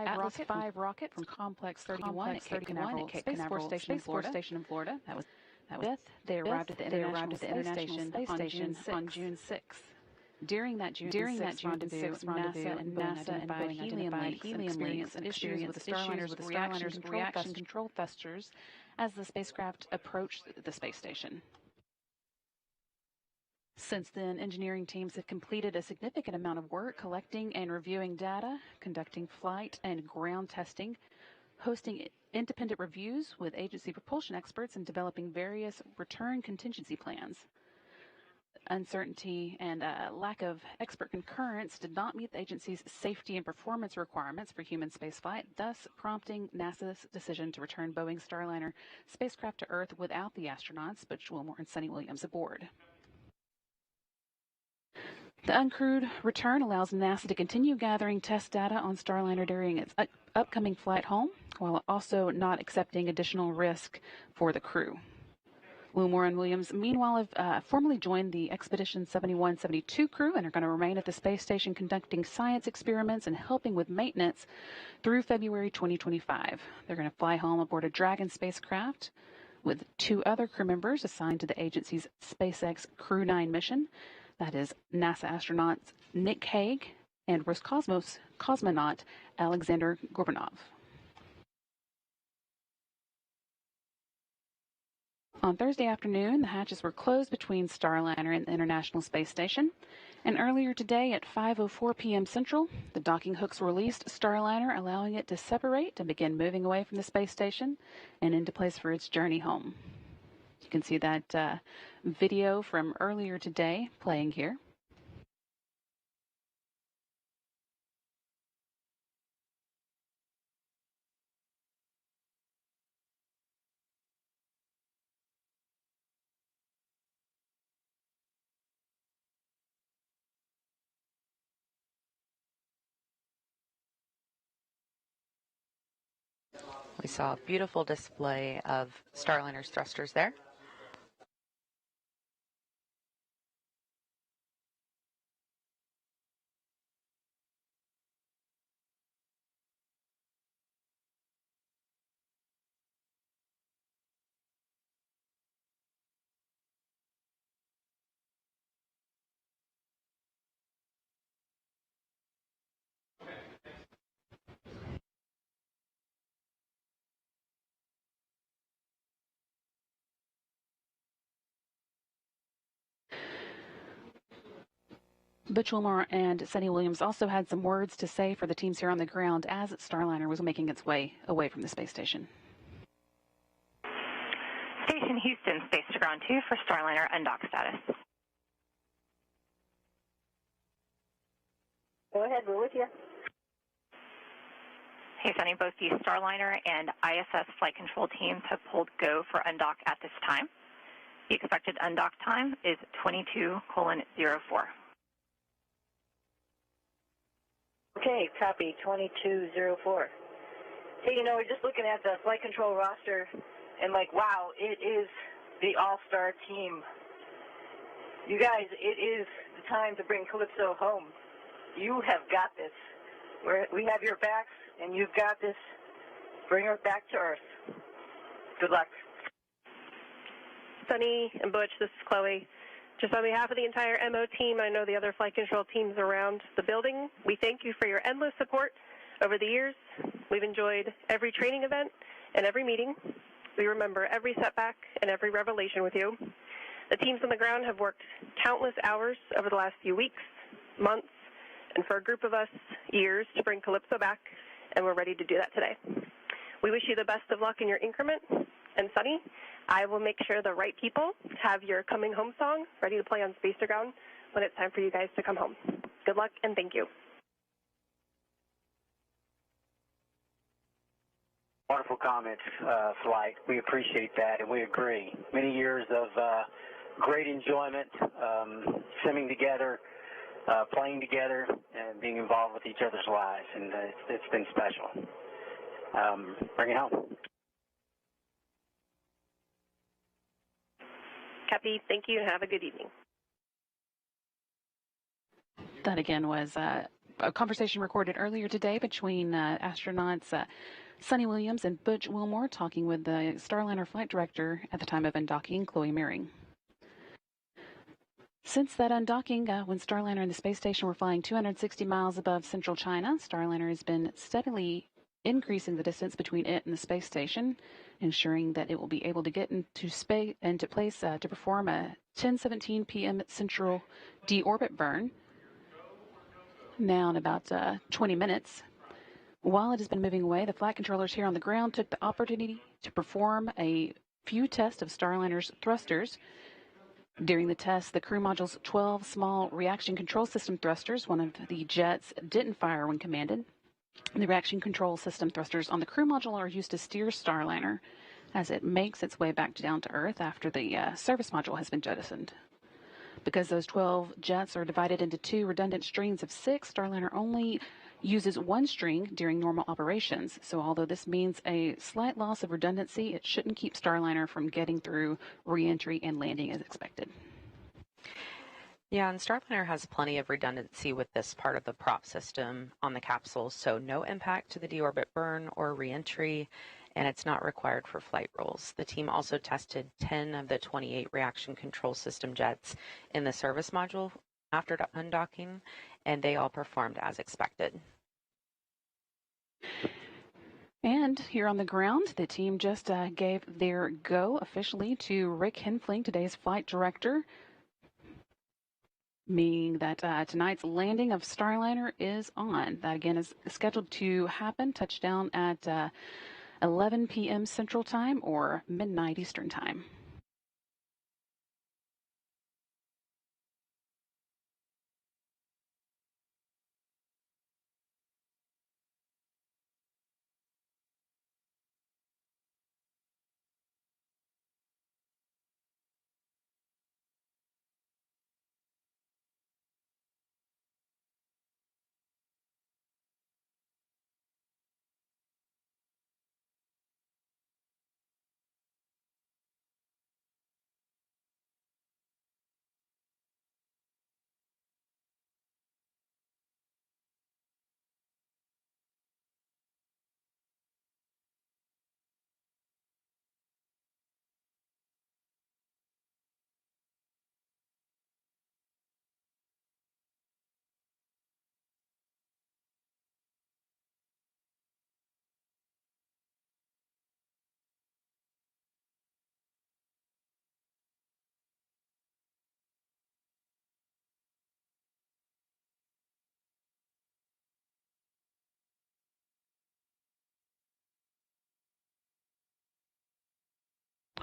Atlas V rocket from Complex 31 at Cape Canaveral Space Force Station in Florida. That was they arrived at the International Space Station on June 6th. During that June 6th rendezvous, NASA and Boeing identified helium leaks and issues with the Starliner's reaction control thrusters as the spacecraft approached the space station. Since then, engineering teams have completed a significant amount of work collecting and reviewing data, conducting flight and ground testing, hosting independent reviews with agency propulsion experts, and developing various return contingency plans. Uncertainty and lack of expert concurrence did not meet the agency's safety and performance requirements for human spaceflight, thus prompting NASA's decision to return Boeing Starliner spacecraft to Earth without the astronauts, Butch Wilmore and Sunny Williams aboard. The uncrewed return allows NASA to continue gathering test data on Starliner during its upcoming flight home, while also not accepting additional risk for the crew. Wilmore and Williams, meanwhile, have formally joined the Expedition 71-72 crew and are going to remain at the space station conducting science experiments and helping with maintenance through February 2025. They're going to fly home aboard a Dragon spacecraft with 2 other crew members assigned to the agency's SpaceX Crew 9 mission. That is NASA astronauts Nick Hague and Roscosmos cosmonaut Alexander Gorbanov. On Thursday afternoon, the hatches were closed between Starliner and the International Space Station. And earlier today at 5:04 p.m. Central, the docking hooks released Starliner, allowing it to separate and begin moving away from the space station and into place for its journey home. You can see that video from earlier today playing here. We saw a beautiful display of Starliner's thrusters there. Butch Wilmore and Sunny Williams also had some words to say for the teams here on the ground as Starliner was making its way away from the space station. Station Houston, space to ground 2 for Starliner undock status. Go ahead, we're with you. Okay, Sunny, both the Starliner and ISS flight control teams have pulled go for undock at this time. The expected undock time is 22:04. Okay, copy, 22:04. Hey, we're just looking at the flight control roster, and wow, it is the all-star team. You guys, it is the time to bring Calypso home. You have got this. We have your backs, and you've got this. Bring her back to Earth. Good luck. Sunny and Butch, this is Chloe. Just on behalf of the entire MO team, I know the other flight control teams around the building, we thank you for your endless support over the years. We've enjoyed every training event and every meeting. We remember every setback and every revelation with you. The teams on the ground have worked countless hours over the last few weeks, months, and for a group of us, years to bring Calypso back, and we're ready to do that today. We wish you the best of luck in your increment, and Sunny, I will make sure the right people have your coming home song ready to play on Space to Ground when it's time for you guys to come home. Good luck, and thank you. Wonderful comments, Flight. We appreciate that, and we agree. Many years of great enjoyment, simming together, playing together, and being involved with each other's lives, and it's been special. Bring it home. Copy. Thank you, and have a good evening. That again was a conversation recorded earlier today between astronauts Sunny Williams and Butch Wilmore talking with the Starliner flight director at the time of undocking, Chloe Meering. Since that undocking, when Starliner and the space station were flying 260 miles above central China, Starliner has been steadily increasing the distance between it and the space station, ensuring that it will be able to get into space into place to perform a 10:17 p.m. Central deorbit burn. Now in about 20 minutes. While it has been moving away, the flight controllers here on the ground took the opportunity to perform a few tests of Starliner's thrusters. During the test, the crew module's 12 small reaction control system thrusters, one of the jets, didn't fire when commanded. The reaction control system thrusters on the crew module are used to steer Starliner as it makes its way back down to Earth after the service module has been jettisoned. Because those 12 jets are divided into two redundant strings of 6, Starliner only uses one string during normal operations. So although this means a slight loss of redundancy, it shouldn't keep Starliner from getting through re-entry and landing as expected. Yeah, and Starliner has plenty of redundancy with this part of the prop system on the capsule, so no impact to the deorbit burn or re-entry, and it's not required for flight rules. The team also tested 10 of the 28 reaction control system jets in the service module after undocking, and they all performed as expected. And here on the ground, the team just gave their go officially to Rick Henfling, today's flight director, meaning that tonight's landing of Starliner is on. That again is scheduled to happen, touchdown at 11 p.m. Central Time or midnight Eastern Time.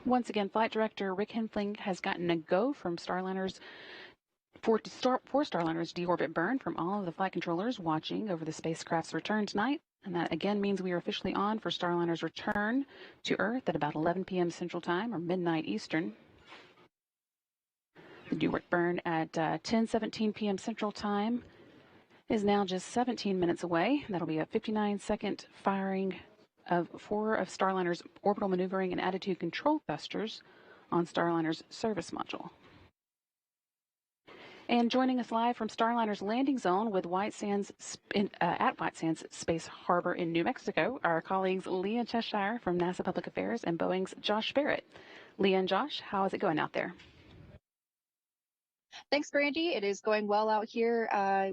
Once again, flight director Rick Henfling has gotten a go from Starliner's for Starliner's deorbit burn from all of the flight controllers watching over the spacecraft's return tonight. And that again means we are officially on for Starliner's return to Earth at about 11 p.m. Central Time or midnight Eastern. The DeOrbit burn at 10:17 p.m. Central Time is now just 17 minutes away. That'll be a 59-second firing of 4 of Starliner's orbital maneuvering and attitude control thrusters on Starliner's service module. And joining us live from Starliner's landing zone with White Sands at White Sands Space Harbor in New Mexico, our colleagues Leah Cheshire from NASA Public Affairs and Boeing's Josh Barrett. Leah and Josh, how is it going out there? Thanks, Brandy. It is going well out here.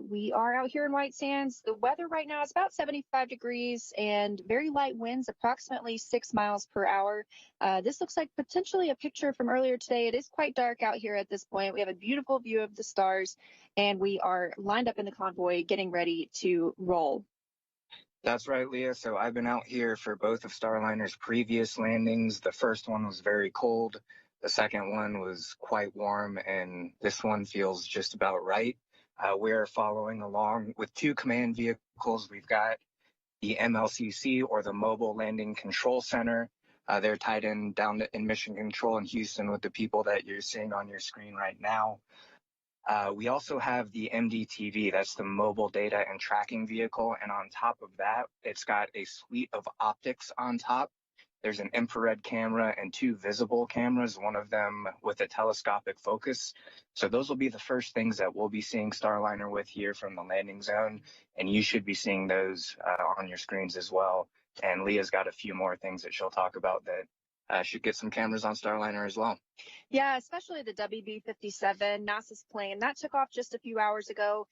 We are out here in White Sands. The weather right now is about 75 degrees and very light winds, approximately 6 miles per hour. This looks like potentially a picture from earlier today. It is quite dark out here at this point. We have a beautiful view of the stars, and we are lined up in the convoy getting ready to roll. That's right, Leah. So I've been out here for both of Starliner's previous landings. The first one was very cold. The second one was quite warm, and this one feels just about right. We're following along with 2 command vehicles. We've got the MLCC, or the Mobile Landing Control Center. They're tied in down in Mission Control in Houston with the people that you're seeing on your screen right now. We also have the MDTV, that's the Mobile Data and Tracking Vehicle, and on top of that, it's got a suite of optics on top. There's an infrared camera and 2 visible cameras, one of them with a telescopic focus. So those will be the first things that we'll be seeing Starliner with here from the landing zone, and you should be seeing those on your screens as well. And Leah's got a few more things that she'll talk about that should get some cameras on Starliner as well. Yeah, especially the WB-57, NASA's plane. That took off just a few hours ago,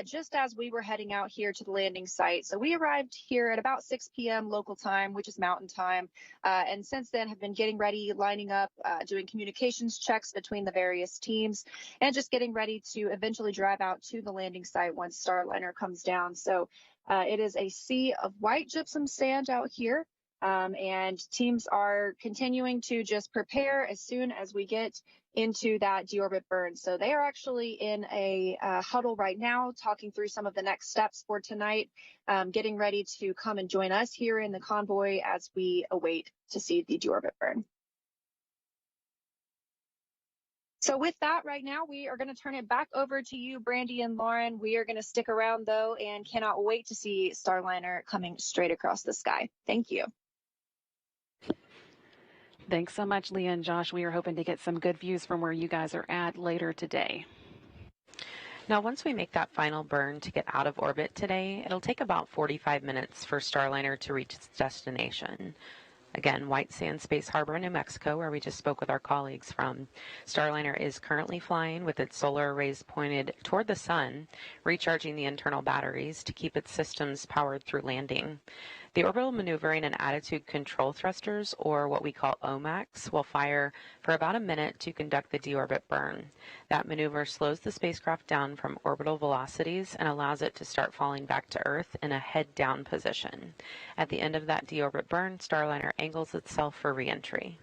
just as we were heading out here to the landing site. So we arrived here at about 6 p.m. local time, which is mountain time. And since then have been getting ready, lining up, doing communications checks between the various teams, and just getting ready to eventually drive out to the landing site once Starliner comes down. So it is a sea of white gypsum sand out here. And teams are continuing to just prepare as soon as we get into that deorbit burn. So they are actually in a huddle right now, talking through some of the next steps for tonight, getting ready to come and join us here in the convoy as we await to see the deorbit burn. So with that, right now, we are going to turn it back over to you, Brandy and Lauren. We are going to stick around, though, and cannot wait to see Starliner coming straight across the sky. Thank you. Thanks so much, Leah and Josh. We are hoping to get some good views from where you guys are at later today. Now, once we make that final burn to get out of orbit today, it'll take about 45 minutes for Starliner to reach its destination. Again, White Sands Space Harbor, New Mexico, where we just spoke with our colleagues from. Starliner is currently flying with its solar arrays pointed toward the sun, recharging the internal batteries to keep its systems powered through landing. The orbital maneuvering and attitude control thrusters, or what we call OMACs, will fire for about a minute to conduct the deorbit burn. That maneuver slows the spacecraft down from orbital velocities and allows it to start falling back to Earth in a head-down position. At the end of that deorbit burn, Starliner angles itself for re-entry.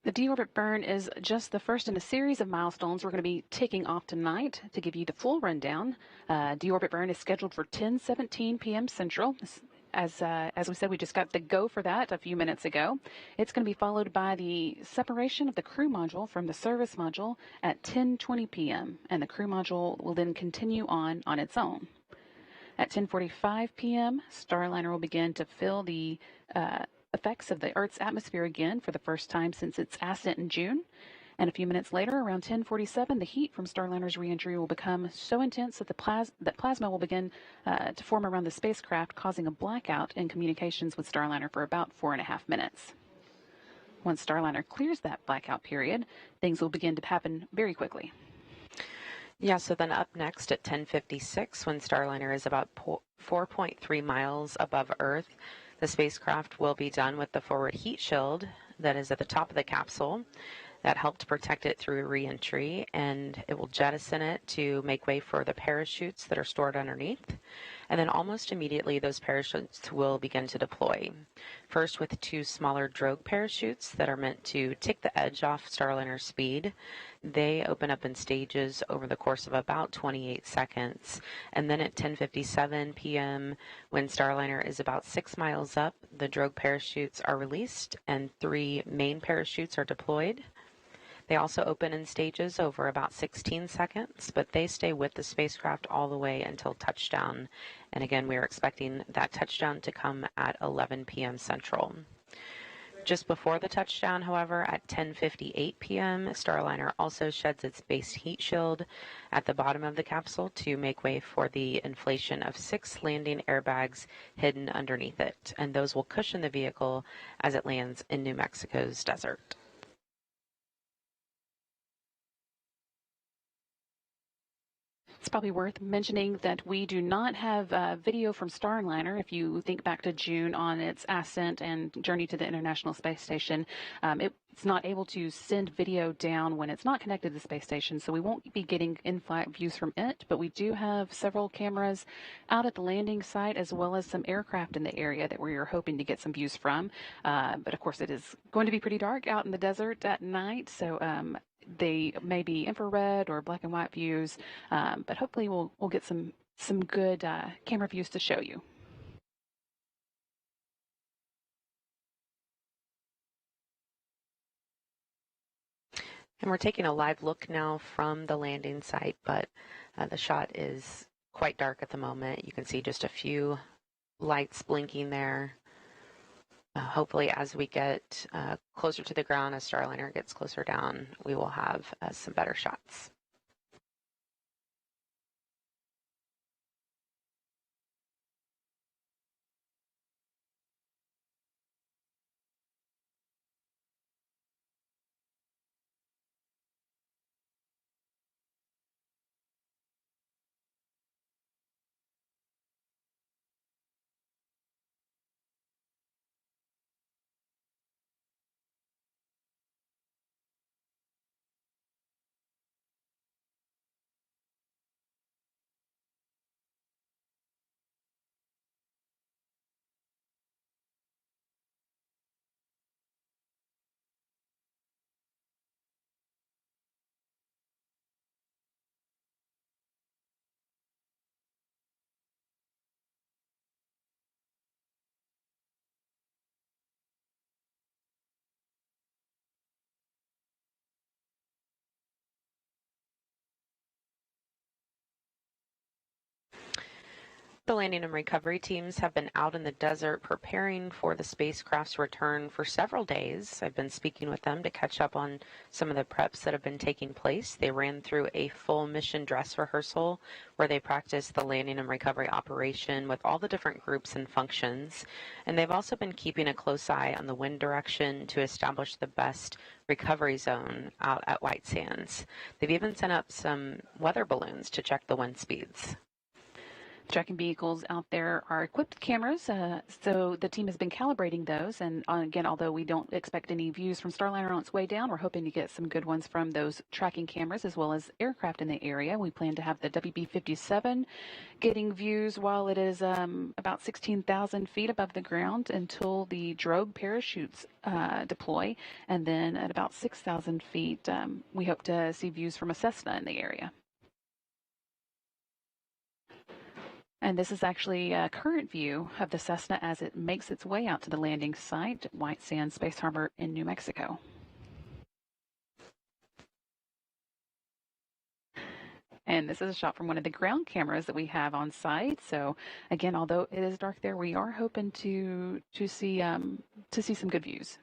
The deorbit burn is just the first in a series of milestones we're going to be ticking off tonight. To give you the full rundown, deorbit burn is scheduled for 10:17 p.m. Central. As we said, we just got the go for that a few minutes ago. It's going to be followed by the separation of the crew module from the service module at 10:20 p.m., and the crew module will then continue on its own. At 10:45 p.m., Starliner will begin to feel the effects of the Earth's atmosphere again for the first time since its ascent in June. And a few minutes later, around 10:47, the heat from Starliner's reentry will become so intense that that plasma will begin to form around the spacecraft, causing a blackout in communications with Starliner for about 4.5 minutes. Once Starliner clears that blackout period, things will begin to happen very quickly. Yeah, so then up next at 10:56, when Starliner is about 4.3 miles above Earth, the spacecraft will be done with the forward heat shield that is at the top of the capsule. that helped protect it through re-entry, and it will jettison it to make way for the parachutes that are stored underneath. And then almost immediately, those parachutes will begin to deploy. First with 2 smaller drogue parachutes that are meant to take the edge off Starliner's speed. They open up in stages over the course of about 28 seconds. And then at 10:57 p.m., when Starliner is about 6 miles up, the drogue parachutes are released and 3 main parachutes are deployed. They also open in stages over about 16 seconds, but they stay with the spacecraft all the way until touchdown. And again, we are expecting that touchdown to come at 11 p.m. Central. Just before the touchdown, however, at 10:58 p.m., Starliner also sheds its base heat shield at the bottom of the capsule to make way for the inflation of 6 landing airbags hidden underneath it, and those will cushion the vehicle as it lands in New Mexico's desert. It's probably worth mentioning that we do not have video from Starliner. If you think back to June on its ascent and journey to the International Space Station, it's not able to send video down when it's not connected to the space station, so we won't be getting in-flight views from it, but we do have several cameras out at the landing site as well as some aircraft in the area that we are hoping to get some views from. But of course, it is going to be pretty dark out in the desert at night, so they may be infrared or black and white views, but hopefully we'll get some good camera views to show you. And we're taking a live look now from the landing site, but the shot is quite dark at the moment. You can see just a few lights blinking there. Hopefully, as we get closer to the ground, as Starliner gets closer down, we will have some better shots. The landing and recovery teams have been out in the desert preparing for the spacecraft's return for several days. I've been speaking with them to catch up on some of the preps that have been taking place. They ran through a full mission dress rehearsal where they practiced the landing and recovery operation with all the different groups and functions. And they've also been keeping a close eye on the wind direction to establish the best recovery zone out at White Sands. They've even sent up some weather balloons to check the wind speeds. Tracking vehicles out there are equipped with cameras, so the team has been calibrating those. And again, although we don't expect any views from Starliner on its way down, we're hoping to get some good ones from those tracking cameras as well as aircraft in the area. We plan to have the WB-57 getting views while it is about 16,000 feet above the ground until the drogue parachutes deploy. And then at about 6,000 feet, we hope to see views from a Cessna in the area. And this is actually a current view of the Cessna as it makes its way out to the landing site, White Sands Space Harbor in New Mexico. And this is a shot from one of the ground cameras that we have on site. So again, although it is dark there, we are hoping to see some good views.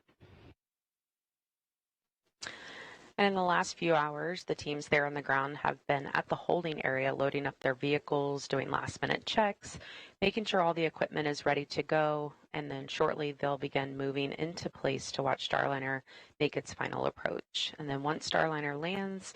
And in the last few hours, the teams there on the ground have been at the holding area, loading up their vehicles, doing last-minute checks, making sure all the equipment is ready to go, and then shortly they'll begin moving into place to watch Starliner make its final approach. And then once Starliner lands,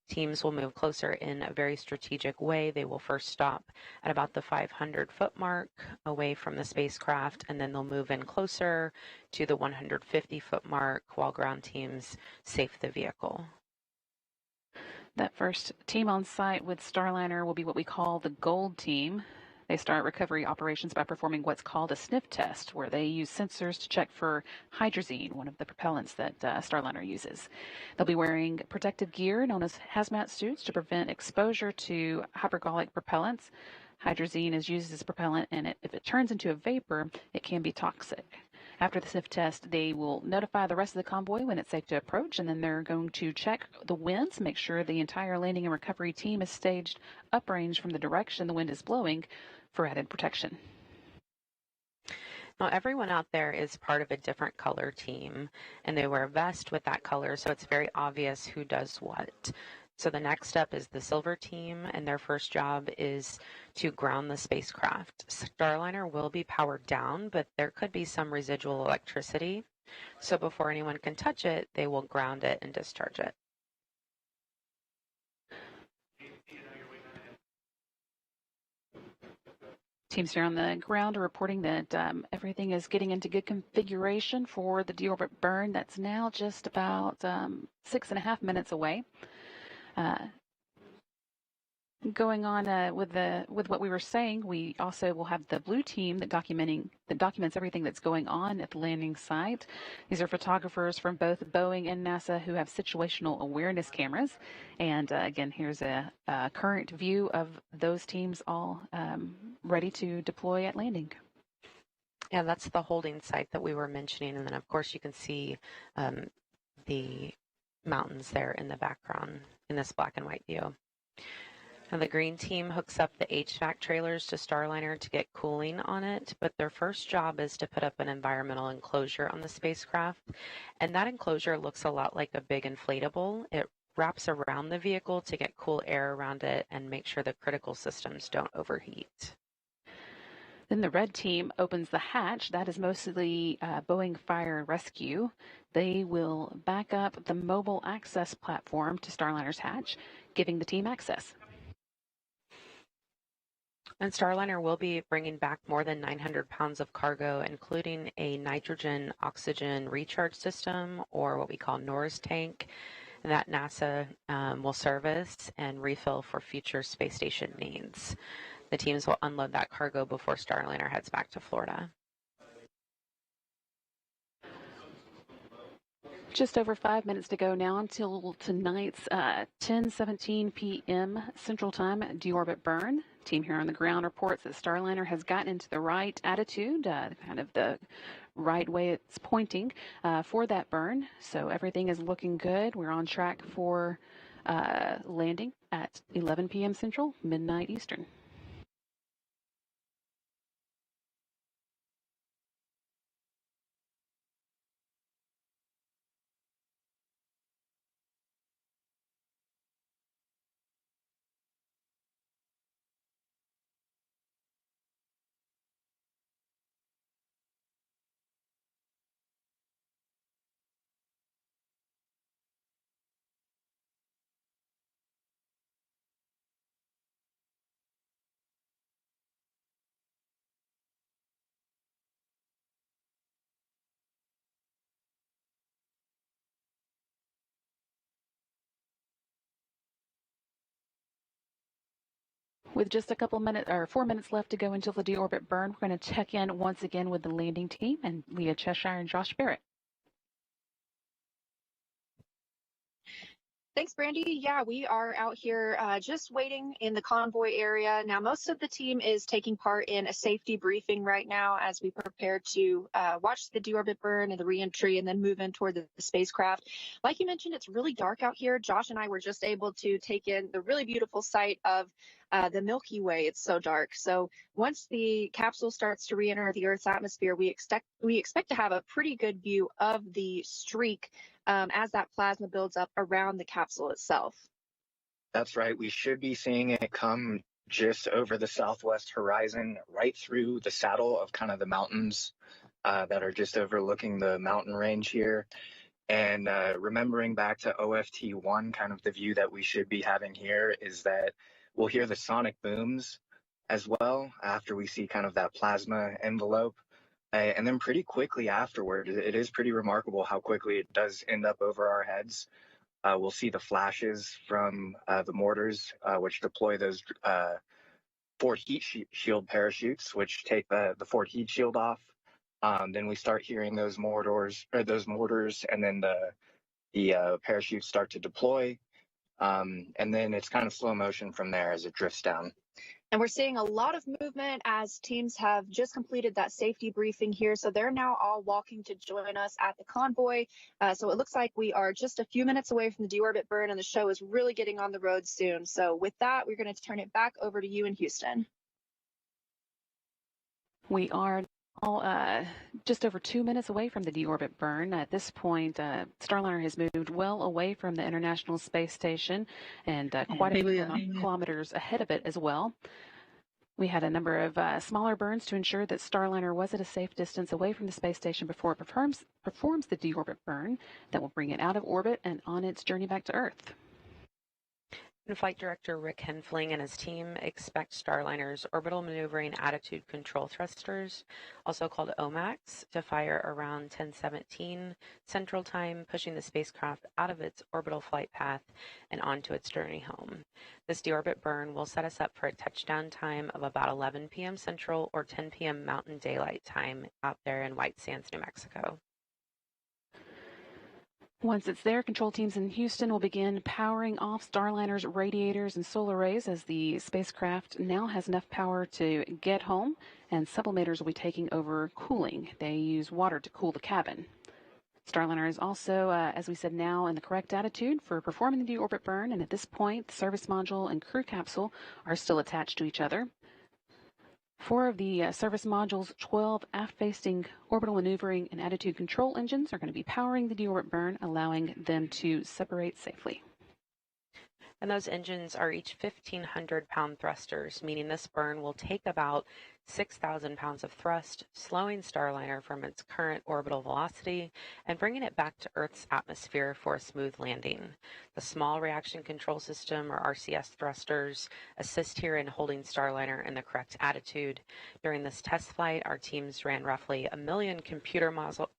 Teams will move closer in a very strategic way. They will first stop at about the 500-foot mark away from the spacecraft, and then they'll move in closer to the 150-foot mark while ground teams safe the vehicle. That first team on site with Starliner will be what we call the Gold Team. They start recovery operations by performing what's called a sniff test, where they use sensors to check for hydrazine, one of the propellants that Starliner uses. They'll be wearing protective gear known as hazmat suits to prevent exposure to hypergolic propellants. Hydrazine is used as a propellant, and if it turns into a vapor, it can be toxic. After the sniff test, they will notify the rest of the convoy when it's safe to approach, and then they're going to check the winds, make sure the entire landing and recovery team is staged uprange from the direction the wind is blowing for added protection. Now, everyone out there is part of a different color team, and they wear a vest with that color, so it's very obvious who does what. So the next step is the silver team, and their first job is to ground the spacecraft. Starliner will be powered down, but there could be some residual electricity. So before anyone can touch it, they will ground it and discharge it. Teams here on the ground are reporting that everything is getting into good configuration for the deorbit burn. That's now just about 6.5 minutes away. Going on with what we were saying, we also will have the blue team that documents everything that's going on at the landing site. These are photographers from both Boeing and NASA who have situational awareness cameras. And again, here's a current view of those teams all ready to deploy at landing. Yeah, that's the holding site that we were mentioning. And then, of course, you can see the mountains there in the background in this black and white view. Now, the green team hooks up the HVAC trailers to Starliner to get cooling on it, but their first job is to put up an environmental enclosure on the spacecraft, and that enclosure looks a lot like a big inflatable. It wraps around the vehicle to get cool air around it and make sure the critical systems don't overheat. Then the red team opens the hatch. That is mostly Boeing Fire and Rescue. They will back up the mobile access platform to Starliner's hatch, giving the team access. And Starliner will be bringing back more than 900 pounds of cargo, including a nitrogen oxygen recharge system, or what we call NORS tank, that NASA will service and refill for future space station needs. The teams will unload that cargo before Starliner heads back to Florida. Just over 5 minutes to go now until tonight's 10:17 p.m. Central Time deorbit burn. Team here on the ground reports that Starliner has gotten into the right attitude, kind of the right way it's pointing for that burn. So everything is looking good. We're on track for landing at 11 p.m. Central, midnight Eastern. With just a couple minutes or 4 minutes left to go until the deorbit burn, we're going to check in once again with the landing team and Leah Cheshire and Josh Barrett. Thanks, Brandy. Yeah, we are out here just waiting in the convoy area. Now, most of the team is taking part in a safety briefing right now as we prepare to watch the deorbit burn and the reentry and then move in toward the spacecraft. Like you mentioned, it's really dark out here. Josh and I were just able to take in the really beautiful sight of the Milky Way. It's so dark. So once the capsule starts to re-enter the Earth's atmosphere, we expect to have a pretty good view of the streak as that plasma builds up around the capsule itself. That's right. We should be seeing it come just over the southwest horizon, right through the saddle of kind of the mountains that are just overlooking the mountain range here. And remembering back to OFT1, kind of the view that we should be having here is that we'll hear the sonic booms as well after we see kind of that plasma envelope. And then pretty quickly afterward, it is pretty remarkable how quickly it does end up over our heads. We'll see the flashes from the mortars, which deploy those Fort Heat Shield parachutes, which take the Fort Heat Shield off. Then we start hearing those mortars, and then the parachutes start to deploy. And then it's kind of slow motion from there as it drifts down. And we're seeing a lot of movement as teams have just completed that safety briefing here. So they're now all walking to join us at the convoy. So it looks like we are just a few minutes away from the deorbit burn, and the show is really getting on the road soon. So with that, we're going to turn it back over to you in Houston. We are all just over 2 minutes away from the deorbit burn. At this point, Starliner has moved well away from the International Space Station and quite a few kilometers ahead of it as well. We had a number of smaller burns to ensure that Starliner was at a safe distance away from the space station before it performs the deorbit burn that will bring it out of orbit and on its journey back to Earth. And Flight Director Rick Henfling and his team expect Starliner's orbital maneuvering attitude control thrusters, also called OMACs, to fire around 10:17 Central Time, pushing the spacecraft out of its orbital flight path and onto its journey home. This deorbit burn will set us up for a touchdown time of about 11 p.m. Central or 10 p.m. Mountain Daylight Time out there in White Sands, New Mexico. Once it's there, control teams in Houston will begin powering off Starliner's radiators and solar arrays as the spacecraft now has enough power to get home, and sublimators will be taking over cooling. They use water to cool the cabin. Starliner is also, as we said, now in the correct attitude for performing the deorbit burn, and at this point, the service module and crew capsule are still attached to each other. 4 of the service module's 12 aft-facing orbital maneuvering and attitude control engines are going to be powering the deorbit burn, allowing them to separate safely. And those engines are each 1,500-pound thrusters, meaning this burn will take about 6,000 pounds of thrust, slowing Starliner from its current orbital velocity and bringing it back to Earth's atmosphere for a smooth landing. The Small Reaction Control System, or RCS thrusters, assist here in holding Starliner in the correct attitude. During this test flight, our teams ran roughly 1 million computer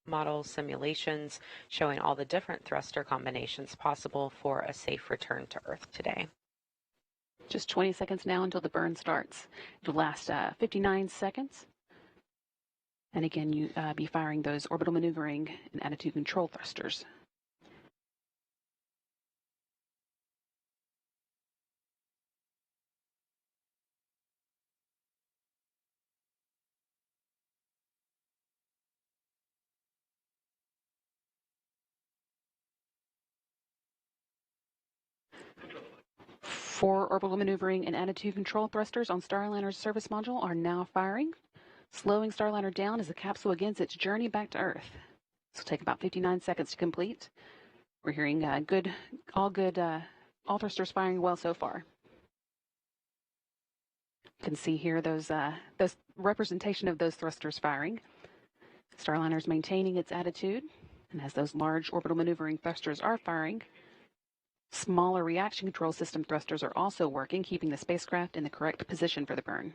model simulations showing all the different thruster combinations possible for a safe return to Earth today. Just 20 seconds now until the burn starts. It'll last 59 seconds. And again, you be firing those orbital maneuvering and attitude control thrusters. Four orbital maneuvering and attitude control thrusters on Starliner's service module are now firing, slowing Starliner down as the capsule begins its journey back to Earth. This will take about 59 seconds to complete. We're hearing all thrusters firing well so far. You can see here those representation of those thrusters firing. Starliner is maintaining its attitude, and as those large orbital maneuvering thrusters are firing, smaller reaction control system thrusters are also working, keeping the spacecraft in the correct position for the burn.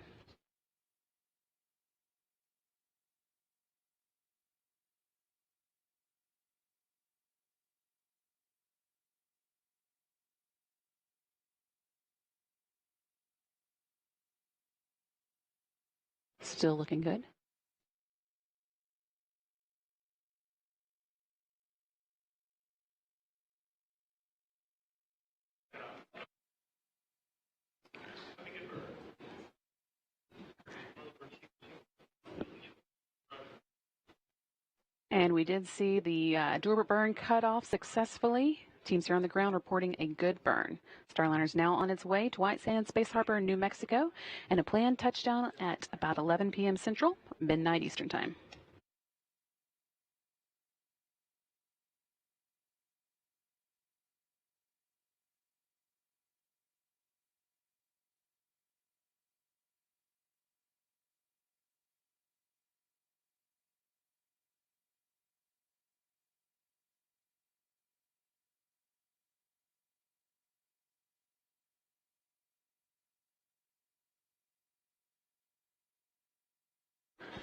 Still looking good. And we did see the deorbit burn cut off successfully. Teams here on the ground reporting a good burn. Starliner is now on its way to White Sands Space Harbor in New Mexico, and a planned touchdown at about 11 p.m. Central, midnight Eastern Time.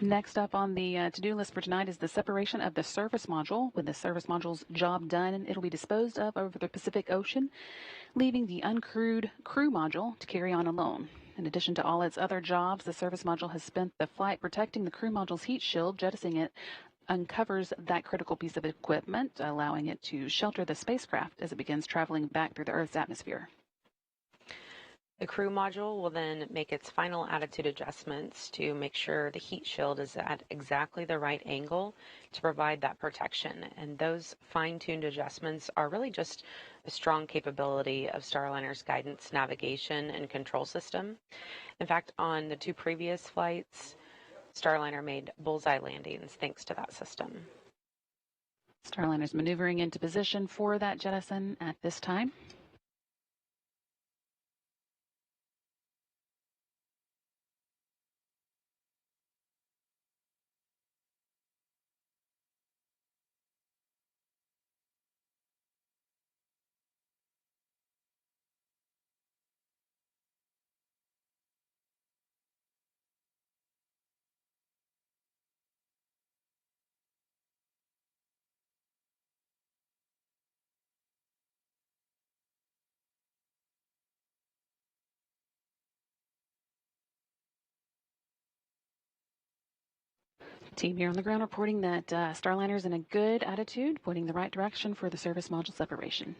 Next up on the to-do list for tonight is the separation of the service module. With the service module's job done, it'll be disposed of over the Pacific Ocean, leaving the uncrewed crew module to carry on alone. In addition to all its other jobs, the service module has spent the flight protecting the crew module's heat shield. Jettisoning it uncovers that critical piece of equipment, allowing it to shelter the spacecraft as it begins traveling back through the Earth's atmosphere. The crew module will then make its final attitude adjustments to make sure the heat shield is at exactly the right angle to provide that protection. And those fine-tuned adjustments are really just a strong capability of Starliner's guidance, navigation, and control system. In fact, on the 2 previous flights, Starliner made bullseye landings thanks to that system. Starliner's maneuvering into position for that jettison at this time. Team here on the ground reporting that Starliner's in a good attitude, pointing the right direction for the service module separation.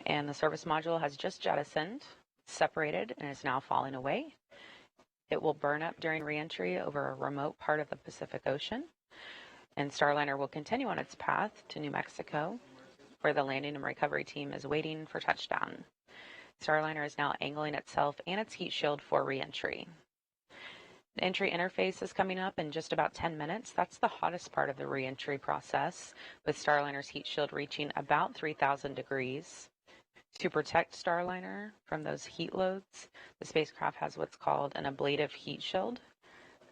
And the service module has just jettisoned, separated, and is now falling away. It will burn up during reentry over a remote part of the Pacific Ocean. And Starliner will continue on its path to New Mexico, where the landing and recovery team is waiting for touchdown. Starliner is now angling itself and its heat shield for reentry. The entry interface is coming up in just about 10 minutes. That's the hottest part of the reentry process, with Starliner's heat shield reaching about 3,000 degrees. To protect Starliner from those heat loads, the spacecraft has what's called an ablative heat shield.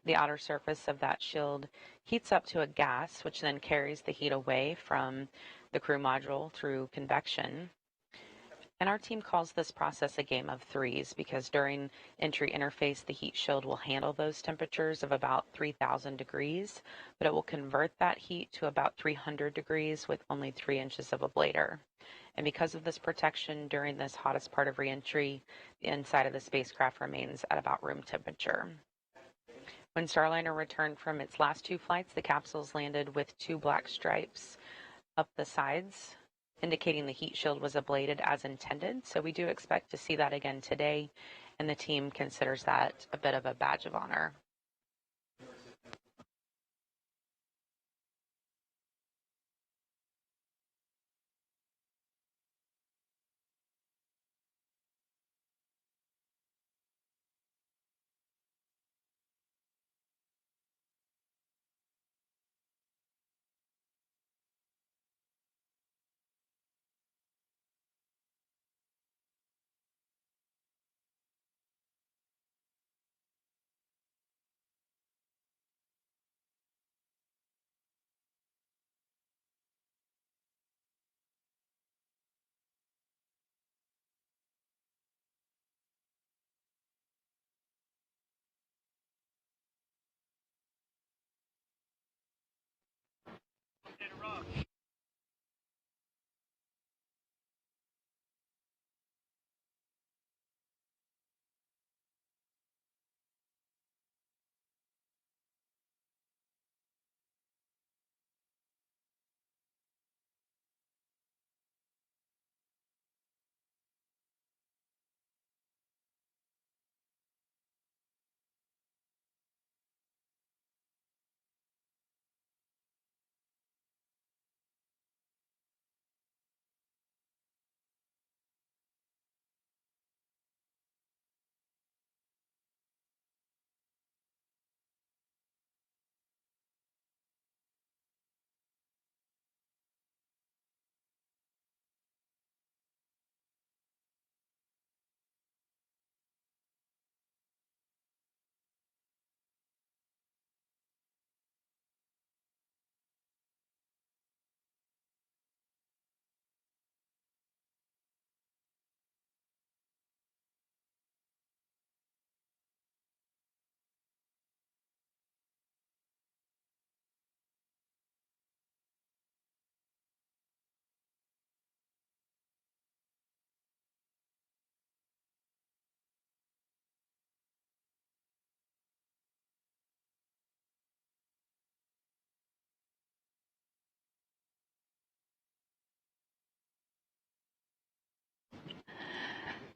The outer surface of that shield heats up to a gas, which then carries the heat away from the crew module through convection. And our team calls this process a game of threes because during entry interface, the heat shield will handle those temperatures of about 3,000 degrees, but it will convert that heat to about 300 degrees with only 3 inches of ablator. And because of this protection during this hottest part of reentry, the inside of the spacecraft remains at about room temperature. When Starliner returned from its last 2 flights, the capsules landed with 2 black stripes up the sides, indicating the heat shield was ablated as intended. So we do expect to see that again today, and the team considers that a bit of a badge of honor.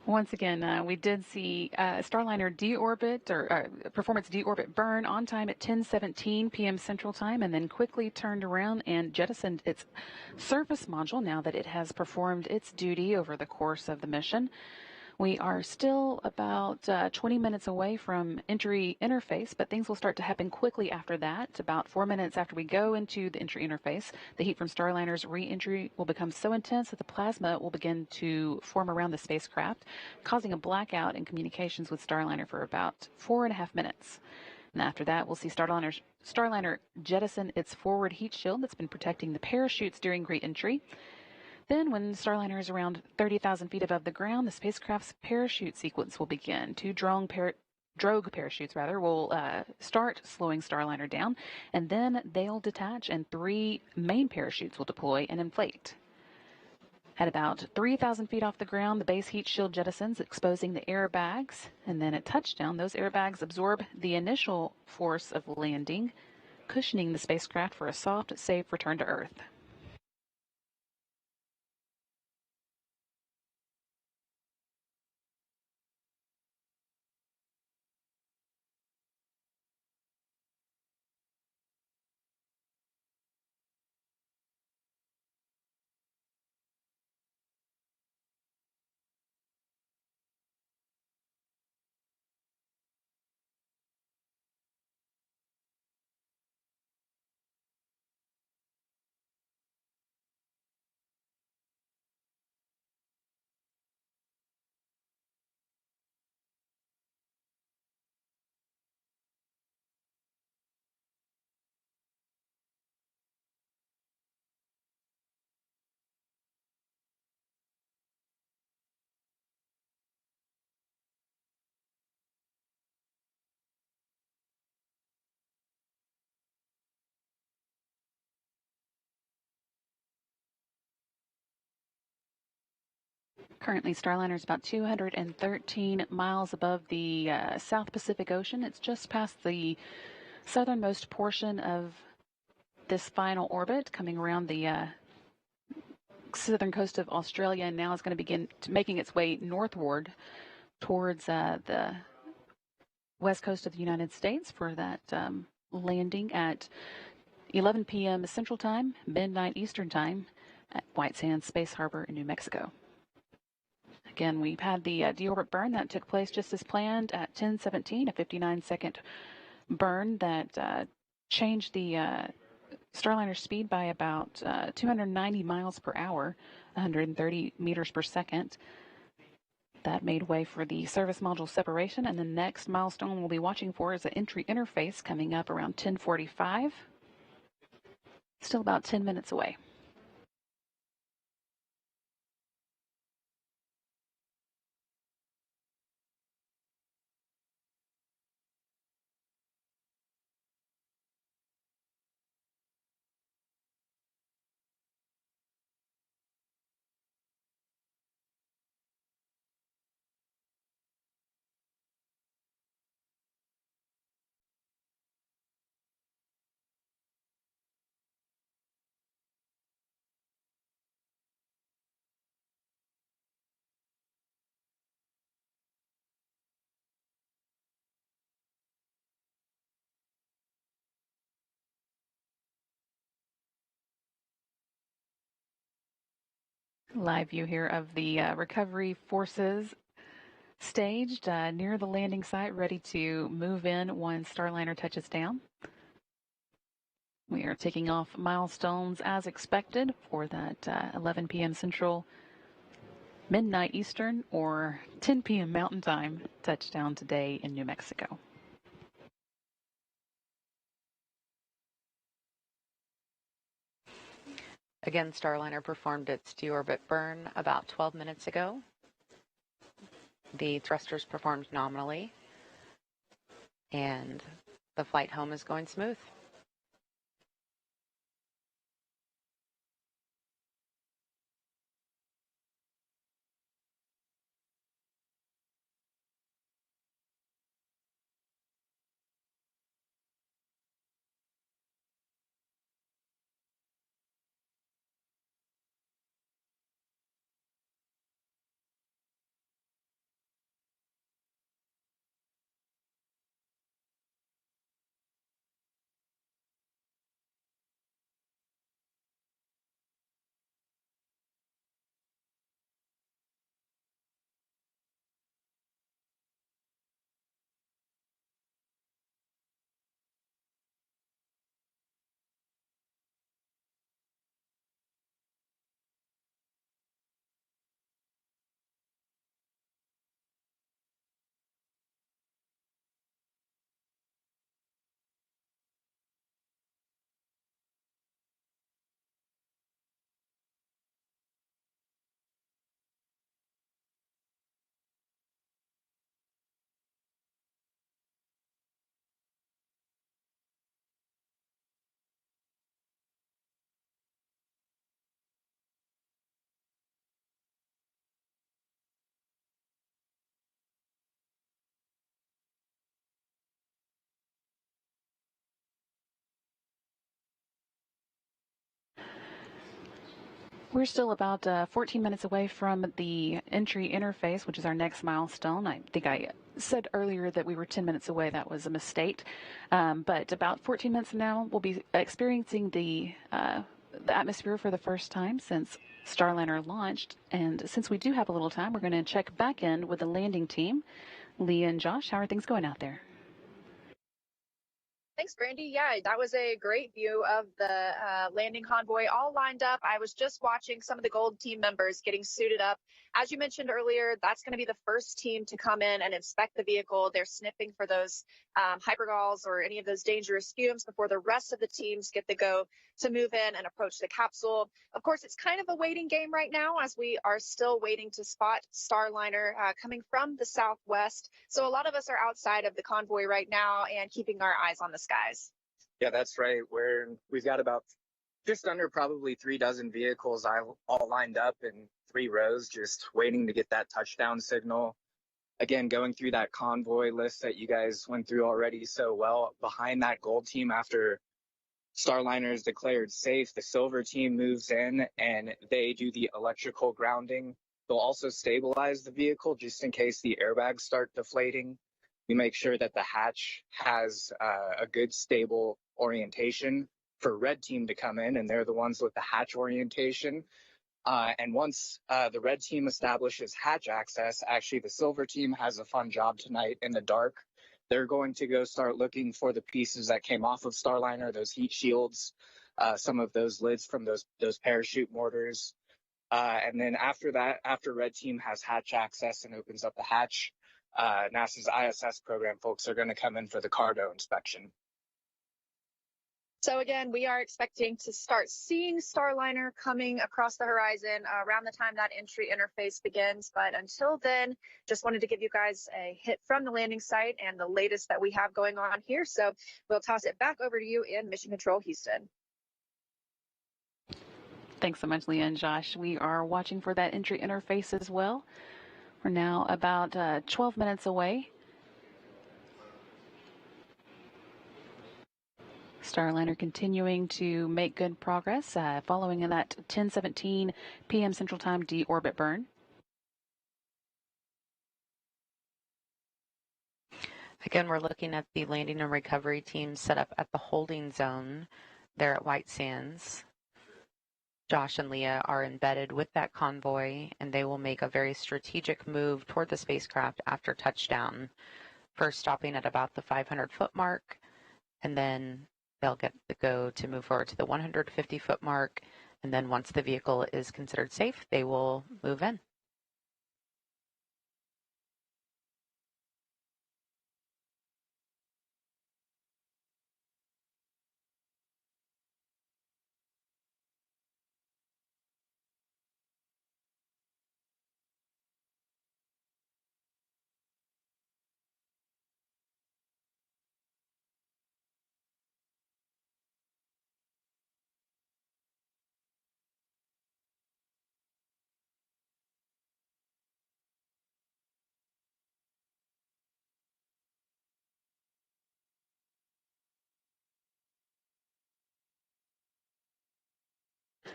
Once again, we did see Starliner deorbit or performance deorbit burn on time at 10:17 p.m. Central Time, and then quickly turned around and jettisoned its service module now that it has performed its duty over the course of the mission. We are still about 20 minutes away from entry interface, but things will start to happen quickly after that. About 4 minutes after we go into the entry interface, the heat from Starliner's re-entry will become so intense that the plasma will begin to form around the spacecraft, causing a blackout in communications with Starliner for about 4.5 minutes. And after that, we'll see Starliner jettison its forward heat shield that's been protecting the parachutes during re-entry. Then, when Starliner is around 30,000 feet above the ground, the spacecraft's parachute sequence will begin. Two drogue parachutes will start slowing Starliner down, and then they'll detach, and 3 main parachutes will deploy and inflate. At about 3,000 feet off the ground, the base heat shield jettisons, exposing the airbags, and then at touchdown, those airbags absorb the initial force of landing, cushioning the spacecraft for a soft, safe return to Earth. Currently, Starliner is about 213 miles above the South Pacific Ocean. It's just past the southernmost portion of this final orbit, coming around the southern coast of Australia, and now is going to begin making its way northward towards the west coast of the United States for that landing at 11 p.m. Central Time, midnight Eastern Time at White Sands Space Harbor in New Mexico. Again, we've had the deorbit burn that took place just as planned at 10:17, a 59-second burn that changed the Starliner speed by about 290 miles per hour, 130 meters per second. That made way for the service module separation, and the next milestone we'll be watching for is the entry interface coming up around 10:45. Still about 10 minutes away. Live view here of the recovery forces staged near the landing site, ready to move in once Starliner touches down. We are taking off milestones as expected for that 11 p.m. Central, midnight Eastern, or 10 p.m. Mountain Time touchdown today in New Mexico. Again, Starliner performed its deorbit burn about 12 minutes ago. The thrusters performed nominally, and the flight home is going smooth. We're still about 14 minutes away from the entry interface, which is our next milestone. I think I said earlier that we were 10 minutes away. That was a mistake. But about 14 minutes from now, we'll be experiencing the atmosphere for the first time since Starliner launched. And since we do have a little time, we're going to check back in with the landing team. Leah and Josh, how are things going out there? Thanks, Brandy. Yeah, that was a great view of the landing convoy all lined up. I was just watching some of the Gold team members getting suited up. As you mentioned earlier, that's going to be the first team to come in and inspect the vehicle. They're sniffing for those hypergols or any of those dangerous fumes before the rest of the teams get the go to move in and approach the capsule. Of course, it's kind of a waiting game right now as we are still waiting to spot Starliner coming from the southwest. So a lot of us are outside of the convoy right now and keeping our eyes on the skies. Yeah, that's right. We've got about just under probably 3 dozen vehicles all lined up in 3 rows, just waiting to get that touchdown signal. Again, going through that convoy list that you guys went through already so well. Behind that Gold team, after Starliner is declared safe, the Silver team moves in and they do the electrical grounding. They'll also stabilize the vehicle just in case the airbags start deflating. We make sure that the hatch has a good stable orientation for Red team to come in, and they're the ones with the hatch orientation. And once the Red team establishes hatch access, actually the Silver team has a fun job tonight in the dark. They're going to go start looking for the pieces that came off of Starliner, those heat shields, some of those lids from those parachute mortars. And then after that, after Red team has hatch access and opens up the hatch, NASA's ISS program folks are going to come in for the cargo inspection. So again, we are expecting to start seeing Starliner coming across the horizon around the time that entry interface begins. But until then, just wanted to give you guys a hit from the landing site and the latest that we have going on here. So we'll toss it back over to you in Mission Control, Houston. Thanks so much, Leah and Josh. We are watching for that entry interface as well. We're now about 12 minutes away. Starliner continuing to make good progress following in that 10:17 p.m. Central Time deorbit burn. Again, we're looking at the landing and recovery team set up at the holding zone there at White Sands. Josh and Leah are embedded with that convoy, and they will make a very strategic move toward the spacecraft after touchdown, first stopping at about the 500-foot mark, and then they'll get the go to move forward to the 150-foot mark, and then once the vehicle is considered safe, they will move in.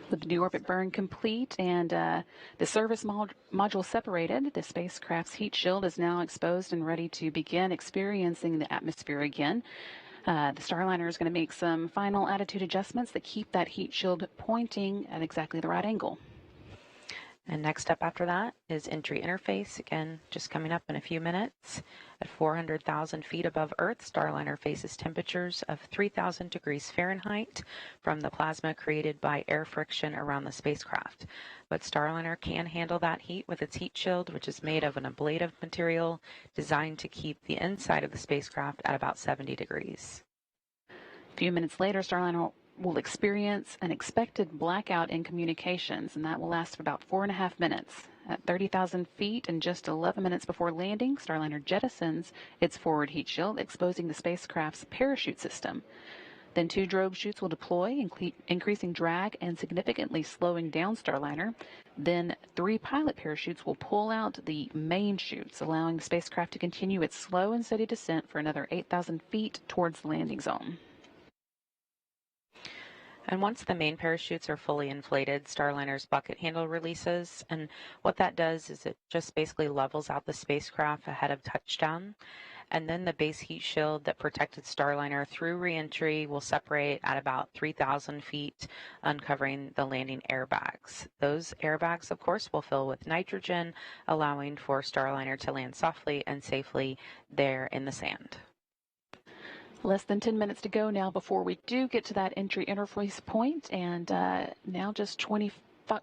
With the deorbit burn complete and the service module separated, the spacecraft's heat shield is now exposed and ready to begin experiencing the atmosphere again. The Starliner is going to make some final attitude adjustments that keep that heat shield pointing at exactly the right angle. And next up after that is entry interface, again, just coming up in a few minutes. At 400,000 feet above Earth, Starliner faces temperatures of 3,000 degrees Fahrenheit from the plasma created by air friction around the spacecraft. But Starliner can handle that heat with its heat shield, which is made of an ablative material designed to keep the inside of the spacecraft at about 70 degrees. A few minutes later, Starliner will experience an expected blackout in communications, and that will last for about 4.5 minutes. At 30,000 feet and just 11 minutes before landing, Starliner jettisons its forward heat shield, exposing the spacecraft's parachute system. Then 2 drogue chutes will deploy, increasing drag and significantly slowing down Starliner. Then 3 pilot parachutes will pull out the main chutes, allowing the spacecraft to continue its slow and steady descent for another 8,000 feet towards the landing zone. And once the main parachutes are fully inflated, Starliner's bucket handle releases. And what that does is it just basically levels out the spacecraft ahead of touchdown. And then the base heat shield that protected Starliner through reentry will separate at about 3,000 feet, uncovering the landing airbags. Those airbags, of course, will fill with nitrogen, allowing for Starliner to land softly and safely there in the sand. Less than 10 minutes to go now before we do get to that entry interface point, and now just 24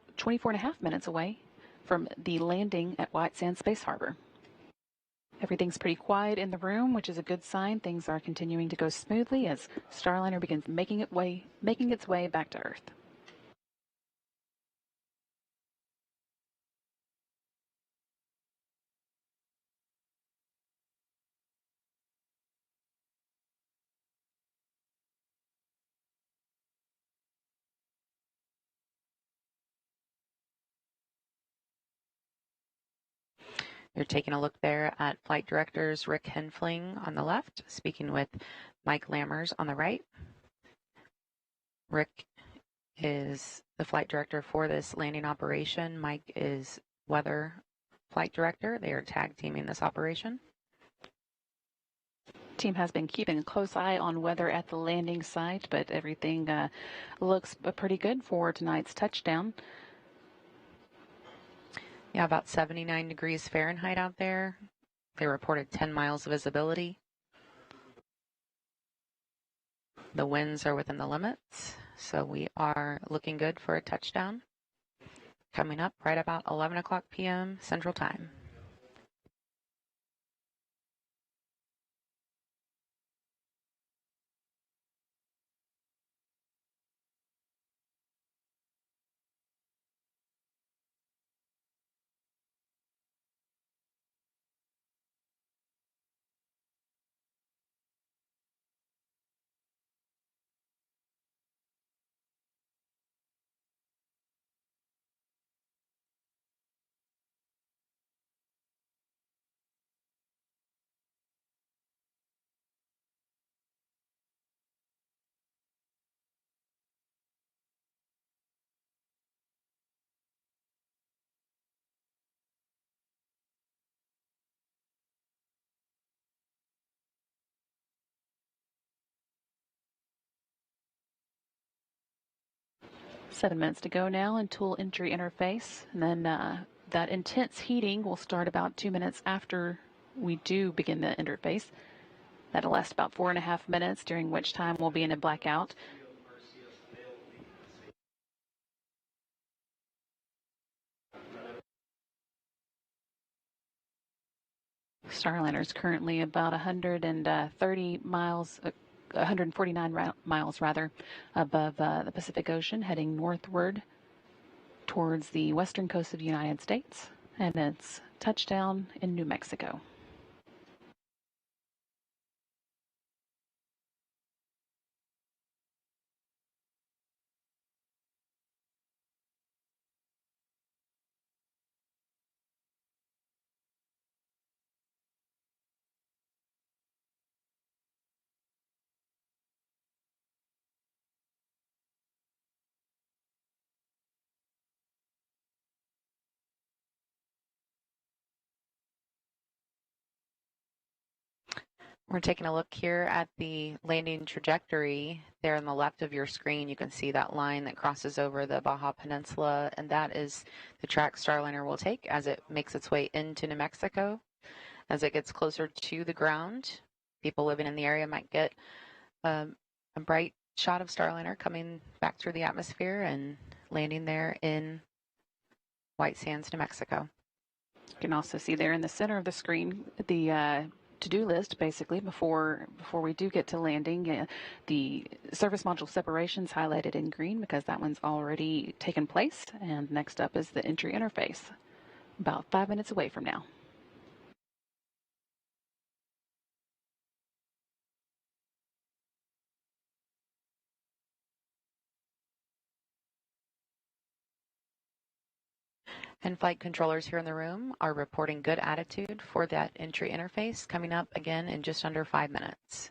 and a half minutes away from the landing at White Sands Space Harbor. Everything's pretty quiet in the room, which is a good sign. Things are continuing to go smoothly as Starliner begins making its way back to Earth. You're taking a look there at Flight Directors Rick Henfling on the left, speaking with Mike Lammers on the right. Rick is the flight director for this landing operation. Mike is weather flight director. They are tag teaming this operation. Team has been keeping a close eye on weather at the landing site, but everything looks pretty good for tonight's touchdown. Yeah, about 79 degrees Fahrenheit out there. They reported 10 miles of visibility. The winds are within the limits, so we are looking good for a touchdown. Coming up right about 11 o'clock p.m. Central Time. Seven minutes to go now in tool entry interface, and then that intense heating will start about 2 minutes after we do begin the interface. That'll last about 4.5 minutes, during which time we'll be in a blackout. Starliner is currently about 130 miles, 149 miles rather, above the Pacific Ocean, heading northward towards the western coast of the United States, and it's touchdown in New Mexico. We're taking a look here at the landing trajectory. There on the left of your screen, you can see that line that crosses over the Baja Peninsula, and that is the track Starliner will take as it makes its way into New Mexico. As it gets closer to the ground, people living in the area might get a bright shot of Starliner coming back through the atmosphere and landing there in White Sands, New Mexico. You can also see there in the center of the screen the to-do list, basically, before we do get to landing. The service module separations highlighted in green because that one's already taken place. And next up is the entry interface, about 5 minutes away from now. And flight controllers here in the room are reporting good attitude for that entry interface, coming up again in just under 5 minutes.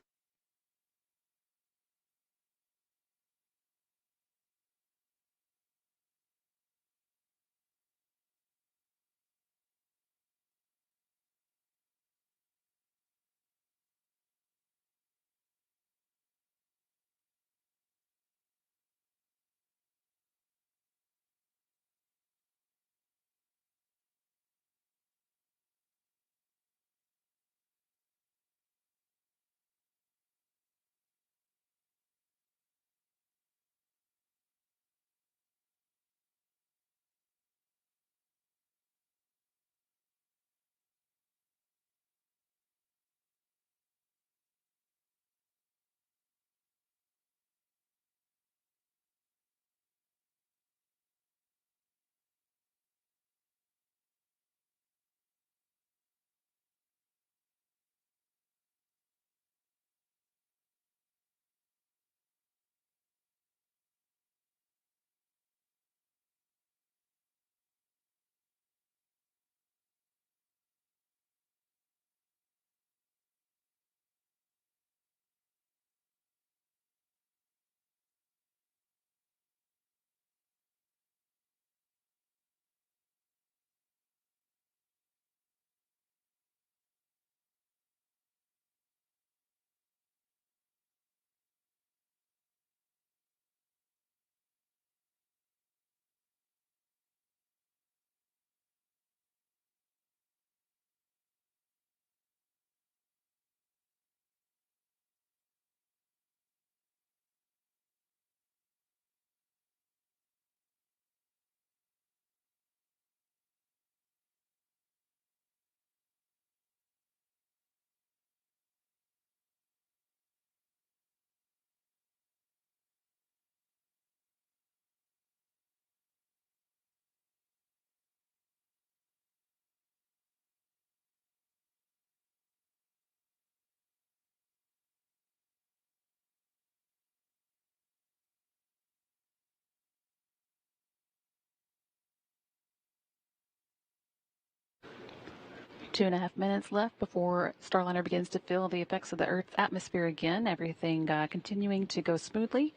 2.5 minutes left before Starliner begins to feel the effects of the Earth's atmosphere again. Everything continuing to go smoothly.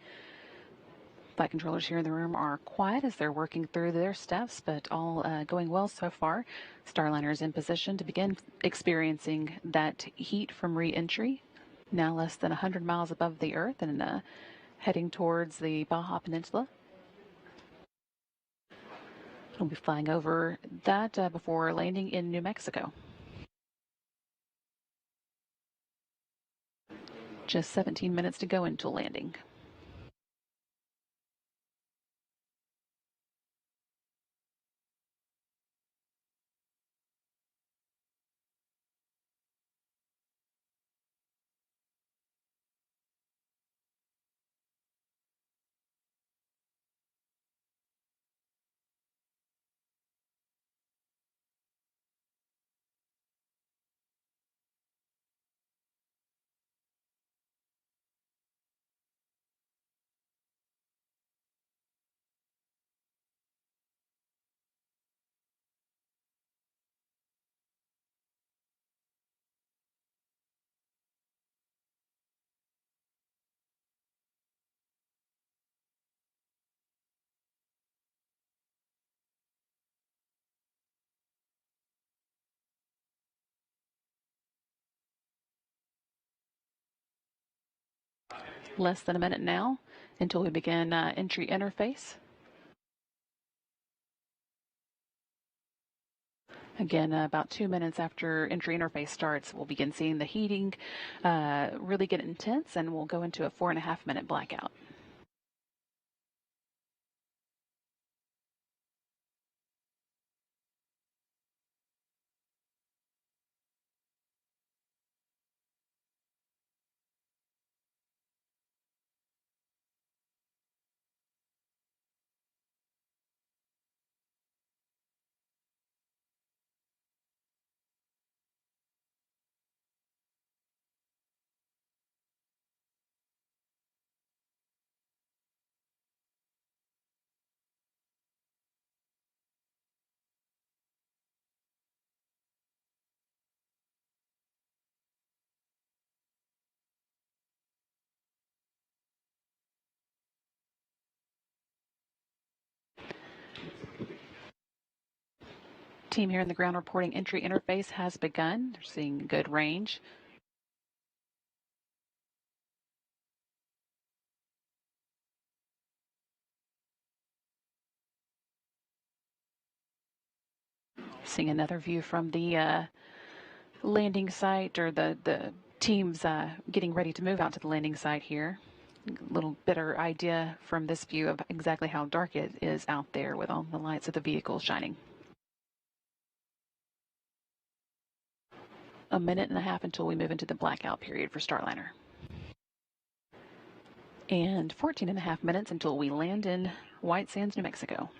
Flight controllers here in the room are quiet as they're working through their steps, but all going well so far. Starliner is in position to begin experiencing that heat from re-entry. Now less than 100 miles above the Earth and heading towards the Baja Peninsula. We'll be flying over that before landing in New Mexico. Just 17 minutes to go until landing. Less than a minute now until we begin entry interface. Again, about 2 minutes after entry interface starts, we'll begin seeing the heating really get intense, and we'll go into a 4.5 minute blackout. Team here in the ground reporting entry interface has begun. They're seeing good range. Seeing another view from the landing site, or the teams getting ready to move out to the landing site here. A little better idea from this view of exactly how dark it is out there with all the lights of the vehicles shining. A minute and a half until we move into the blackout period for Starliner. And 14.5 minutes until we land in White Sands, New Mexico.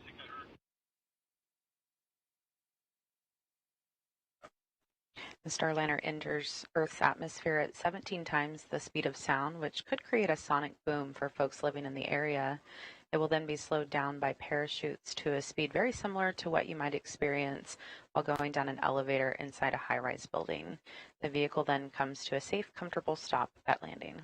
The Starliner enters Earth's atmosphere at 17 times the speed of sound, which could create a sonic boom for folks living in the area. It will then be slowed down by parachutes to a speed very similar to what you might experience while going down an elevator inside a high-rise building. The vehicle then comes to a safe, comfortable stop at landing.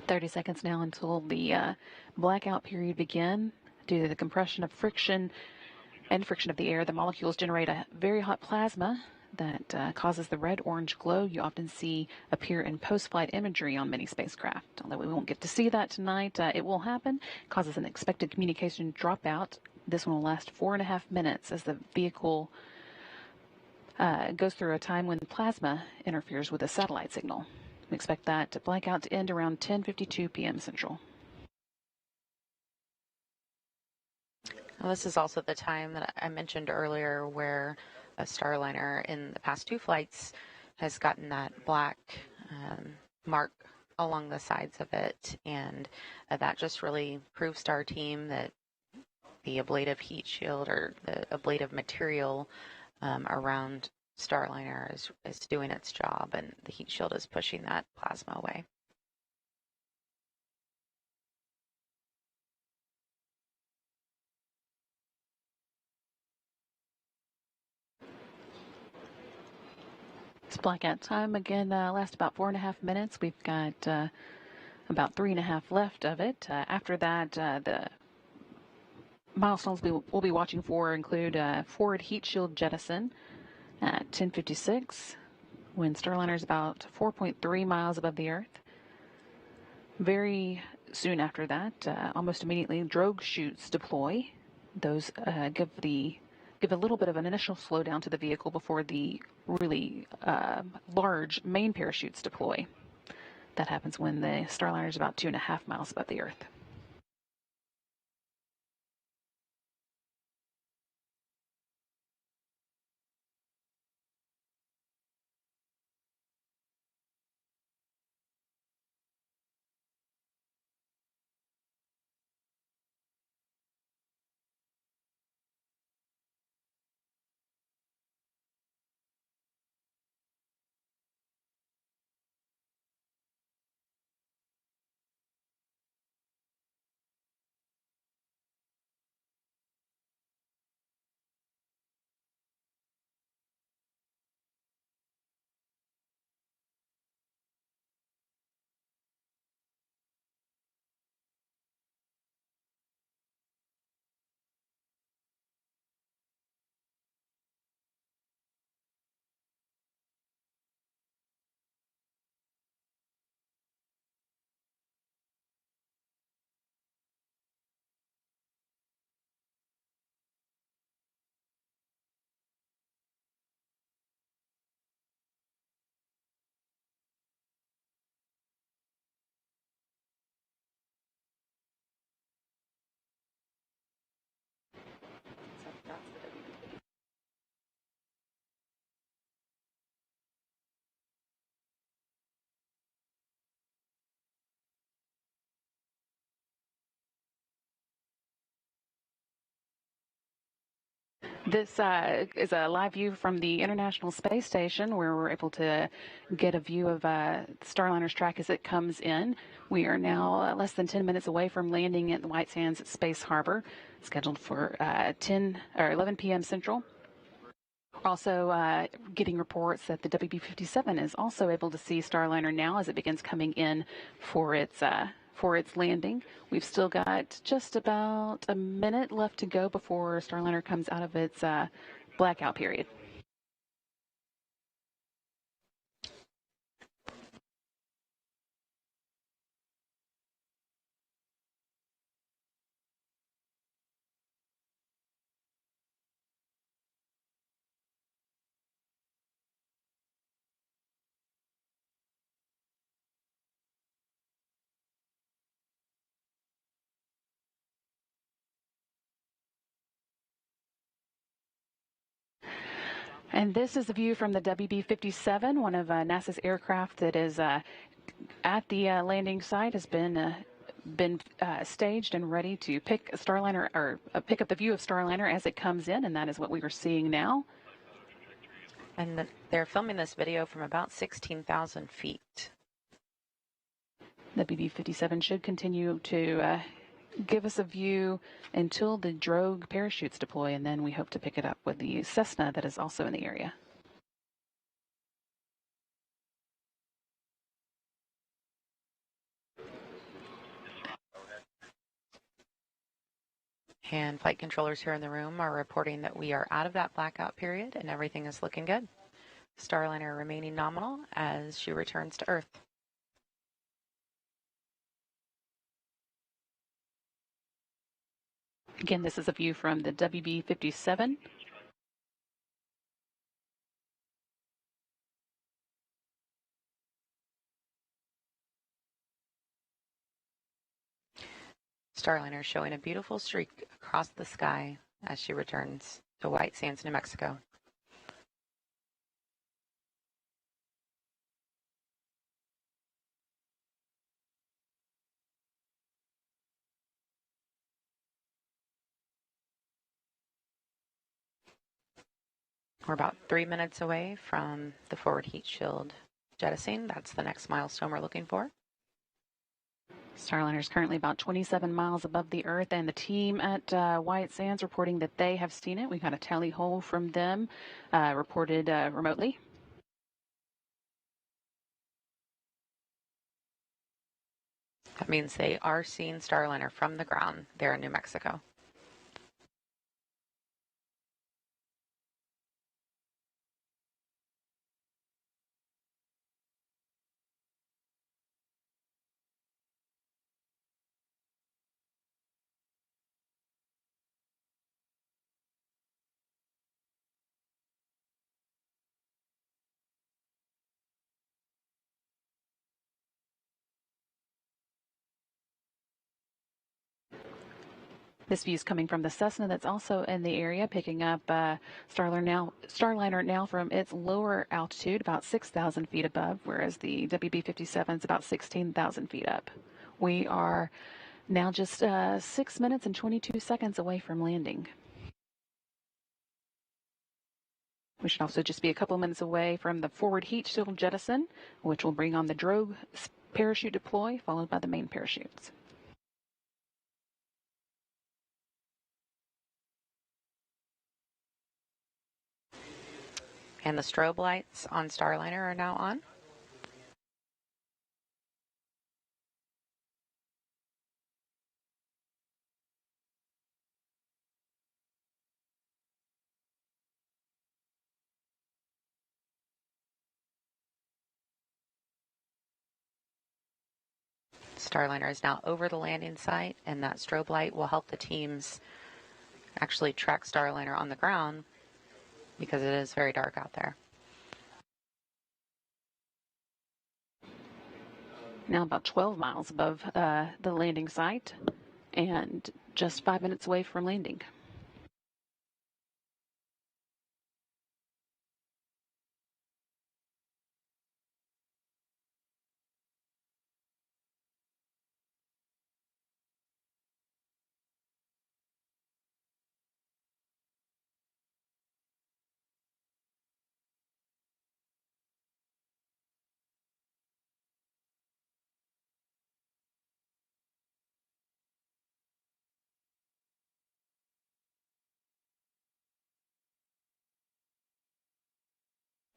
.30 seconds now until the blackout period begin. Due to the compression of friction and friction of the air, the molecules generate a very hot plasma that causes the red-orange glow you often see appear in post-flight imagery on many spacecraft. Although we won't get to see that tonight, it will happen. It causes an expected communication dropout. This one will last 4.5 minutes as the vehicle goes through a time when plasma interferes with a satellite signal. We expect that blackout to end around 10:52 p.m. Central. Well, this is also the time that I mentioned earlier where a Starliner in the past 2 flights has gotten that black mark along the sides of it, and that just really proves to our team that the ablative heat shield or the ablative material around Starliner is doing its job, and the heat shield is pushing that plasma away. It's blackout time again. Lasts about 4.5 minutes. We've got about 3.5 left of it. After that, the milestones we'll be watching for include forward heat shield jettison at 10:56 when Starliner is about 4.3 miles above the Earth. Very soon after that, almost immediately, drogue chutes deploy. Those give a little bit of an initial slowdown to the vehicle before the really large main parachutes deploy. That happens when the Starliner is about 2.5 miles above the Earth. This is a live view from the International Space Station where we're able to get a view of Starliner's track as it comes in. We are now less than 10 minutes away from landing at the White Sands Space Harbor, scheduled for 11 p.m. Central. Also getting reports that the WB-57 is also able to see Starliner now as it begins coming in for its landing. We've still got just about a minute left to go before Starliner comes out of its blackout period. And this is a view from the WB-57, one of NASA's aircraft that is at the landing site, has been staged and ready to pick a Starliner or pick up the view of Starliner as it comes in, and that is what we are seeing now. And they're filming this video from about 16,000 feet. The WB-57 should continue to give us a view until the drogue parachutes deploy, and then we hope to pick it up with the Cessna that is also in the area. And flight controllers here in the room are reporting that we are out of that blackout period and everything is looking good. Starliner remaining nominal as she returns to Earth. Again, this is a view from the WB-57. Starliner showing a beautiful streak across the sky as she returns to White Sands, New Mexico. We're about 3 minutes away from the forward heat shield jettisoning. That's the next milestone we're looking for. Starliner is currently about 27 miles above the Earth, and the team at White Sands reporting that they have seen it. We got a tally hole from them reported remotely. That means they are seeing Starliner from the ground there in New Mexico. This view is coming from the Cessna that's also in the area, picking up Starliner now from its lower altitude, about 6,000 feet above, whereas the WB-57 is about 16,000 feet up. We are now just 6 minutes and 22 seconds away from landing. We should also just be a couple minutes away from the forward heat shield jettison, which will bring on the drogue parachute deploy, followed by the main parachutes. And the strobe lights on Starliner are now on. Starliner is now over the landing site, and that strobe light will help the teams actually track Starliner on the ground because it is very dark out there. Now about 12 miles above the landing site and just 5 minutes away from landing.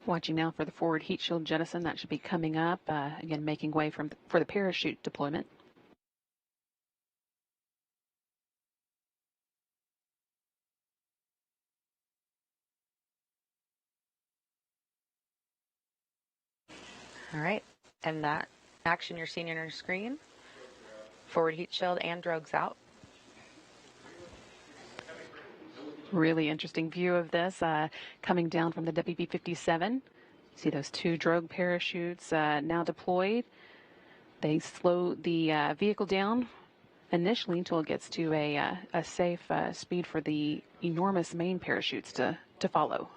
Watching now for the forward heat shield jettison. That should be coming up, again making way for the parachute deployment. All right, and that action you're seeing on your screen, forward heat shield and drogues out. Really interesting view of this coming down from the WB-57. See those two drogue parachutes now deployed. They slow the vehicle down initially until it gets to a safe speed for the enormous main parachutes to follow.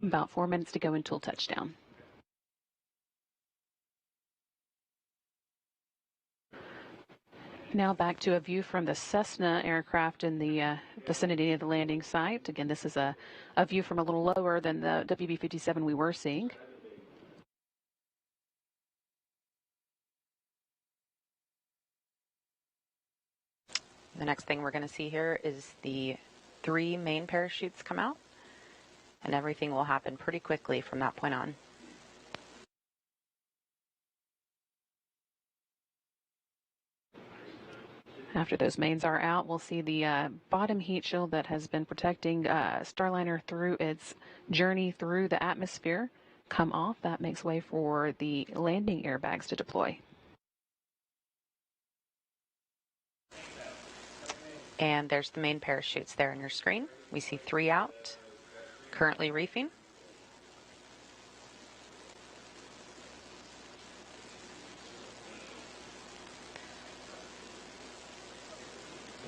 About 4 minutes to go until touchdown. Now back to a view from the Cessna aircraft in the vicinity of the landing site. Again, this is a view from a little lower than the WB-57 we were seeing. The next thing we're going to see here is the 3 main parachutes come out, and everything will happen pretty quickly from that point on. After those mains are out, we'll see the bottom heat shield that has been protecting Starliner through its journey through the atmosphere come off. That makes way for the landing airbags to deploy. And there's the main parachutes there on your screen. We see 3 out, currently reefing.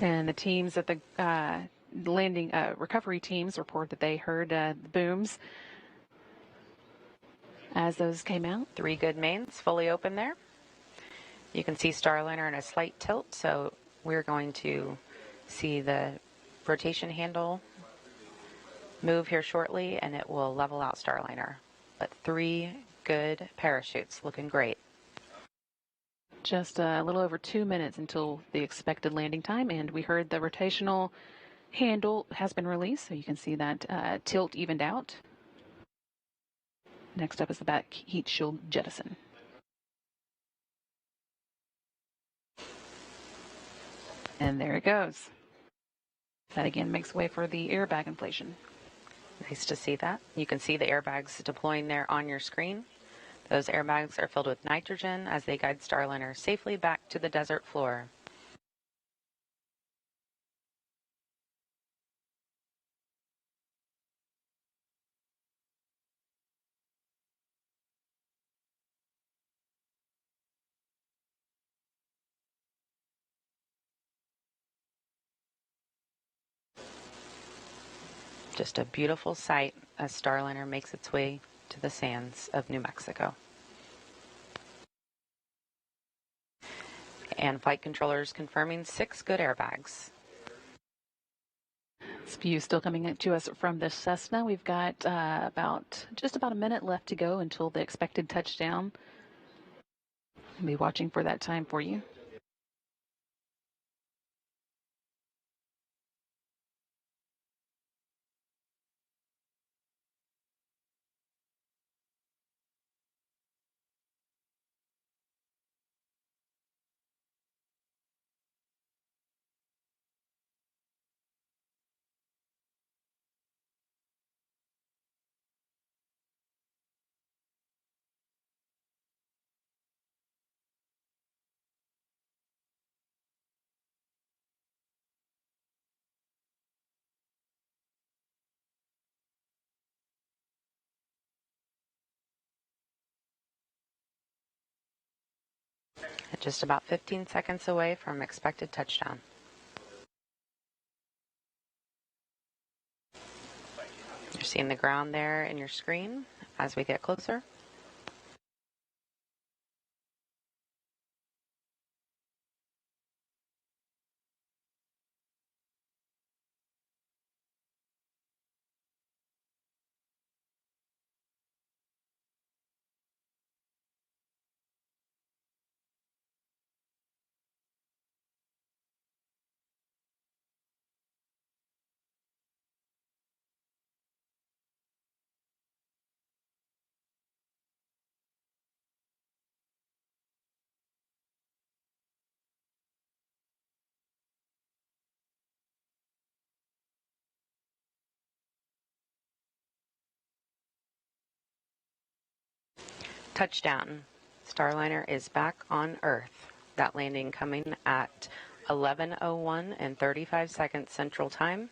And the teams at the landing recovery teams report that they heard the booms as those came out. 3 good mains fully open there. You can see Starliner in a slight tilt, so we're going to see the rotation handle move here shortly, and it will level out Starliner. But 3 good parachutes, looking great. Just a little over 2 minutes until the expected landing time, and we heard the rotational handle has been released, so you can see that tilt evened out. Next up is the back heat shield jettison. And there it goes. That again makes way for the airbag inflation. Nice to see that. You can see the airbags deploying there on your screen. Those airbags are filled with nitrogen as they guide Starliner safely back to the desert floor. Just a beautiful sight as Starliner makes its way to the sands of New Mexico. And flight controllers confirming 6 good airbags. This view still coming to us from the Cessna. We've got just about a minute left to go until the expected touchdown. I'll be watching for that time for you. Just about 15 seconds away from expected touchdown. You're seeing the ground there in your screen as we get closer. Touchdown. Starliner is back on Earth. That landing coming at 11:01 and 35 seconds Central Time,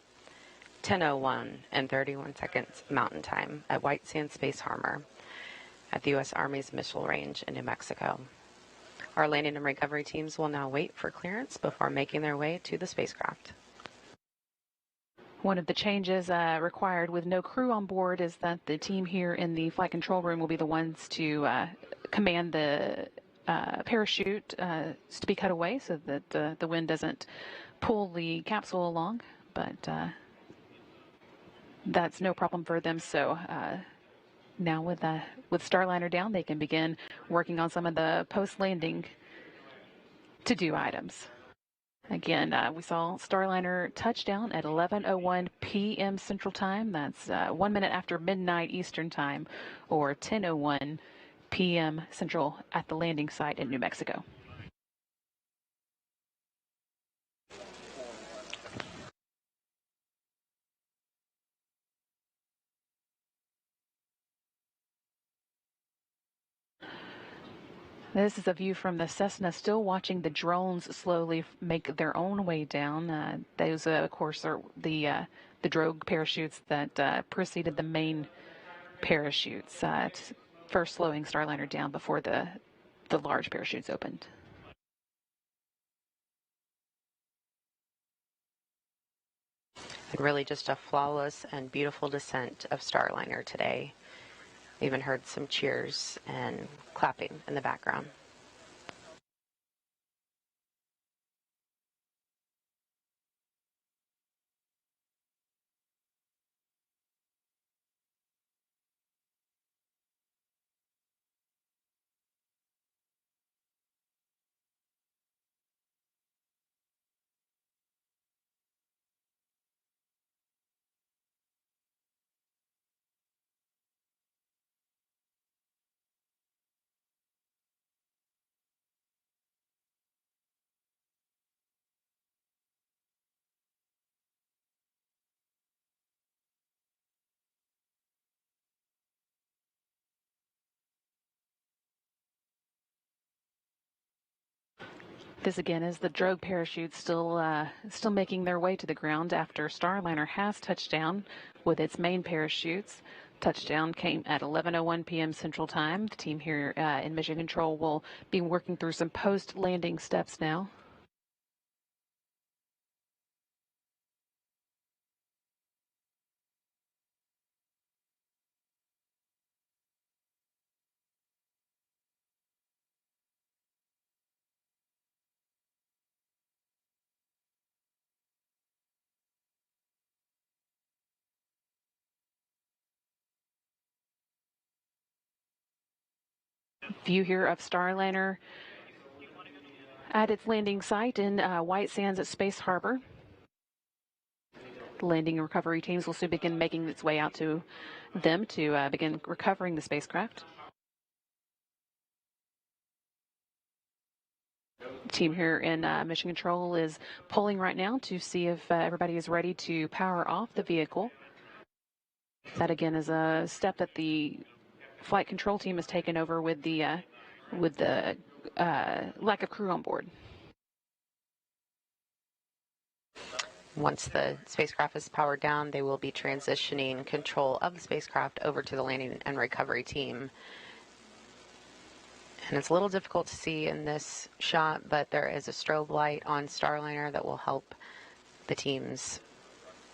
10:01 and 31 seconds Mountain Time at White Sands Space Harbor at the U.S. Army's Missile Range in New Mexico. Our landing and recovery teams will now wait for clearance before making their way to the spacecraft. One of the changes required with no crew on board is that the team here in the flight control room will be the ones to command the parachute to be cut away so that the wind doesn't pull the capsule along. But that's no problem for them. So now with Starliner down, they can begin working on some of the post-landing to-do items. Again, we saw Starliner touchdown at 11:01 p.m. Central Time. That's 1 minute after midnight Eastern Time, or 10:01 p.m. Central at the landing site in New Mexico. This is a view from the Cessna, still watching the drones slowly make their own way down. Those, of course, are the the drogue parachutes that preceded the main parachutes, first slowing Starliner down before the large parachutes opened. And really just a flawless and beautiful descent of Starliner today. Even heard some cheers and clapping in the background. This again is the drogue parachutes still making their way to the ground after Starliner has touched down with its main parachutes. Touchdown came at 11:01 p.m. Central Time. The team here in Mission Control will be working through some post-landing steps now. View here of Starliner at its landing site in White Sands at Space Harbor. The landing and recovery teams will soon begin making its way out to them to begin recovering the spacecraft. The team here in Mission Control is polling right now to see if everybody is ready to power off the vehicle. That again is a step that the flight control team has taken over with the lack of crew on board. Once the spacecraft is powered down, they will be transitioning control of the spacecraft over to the landing and recovery team. And it's a little difficult to see in this shot, but there is a strobe light on Starliner that will help the teams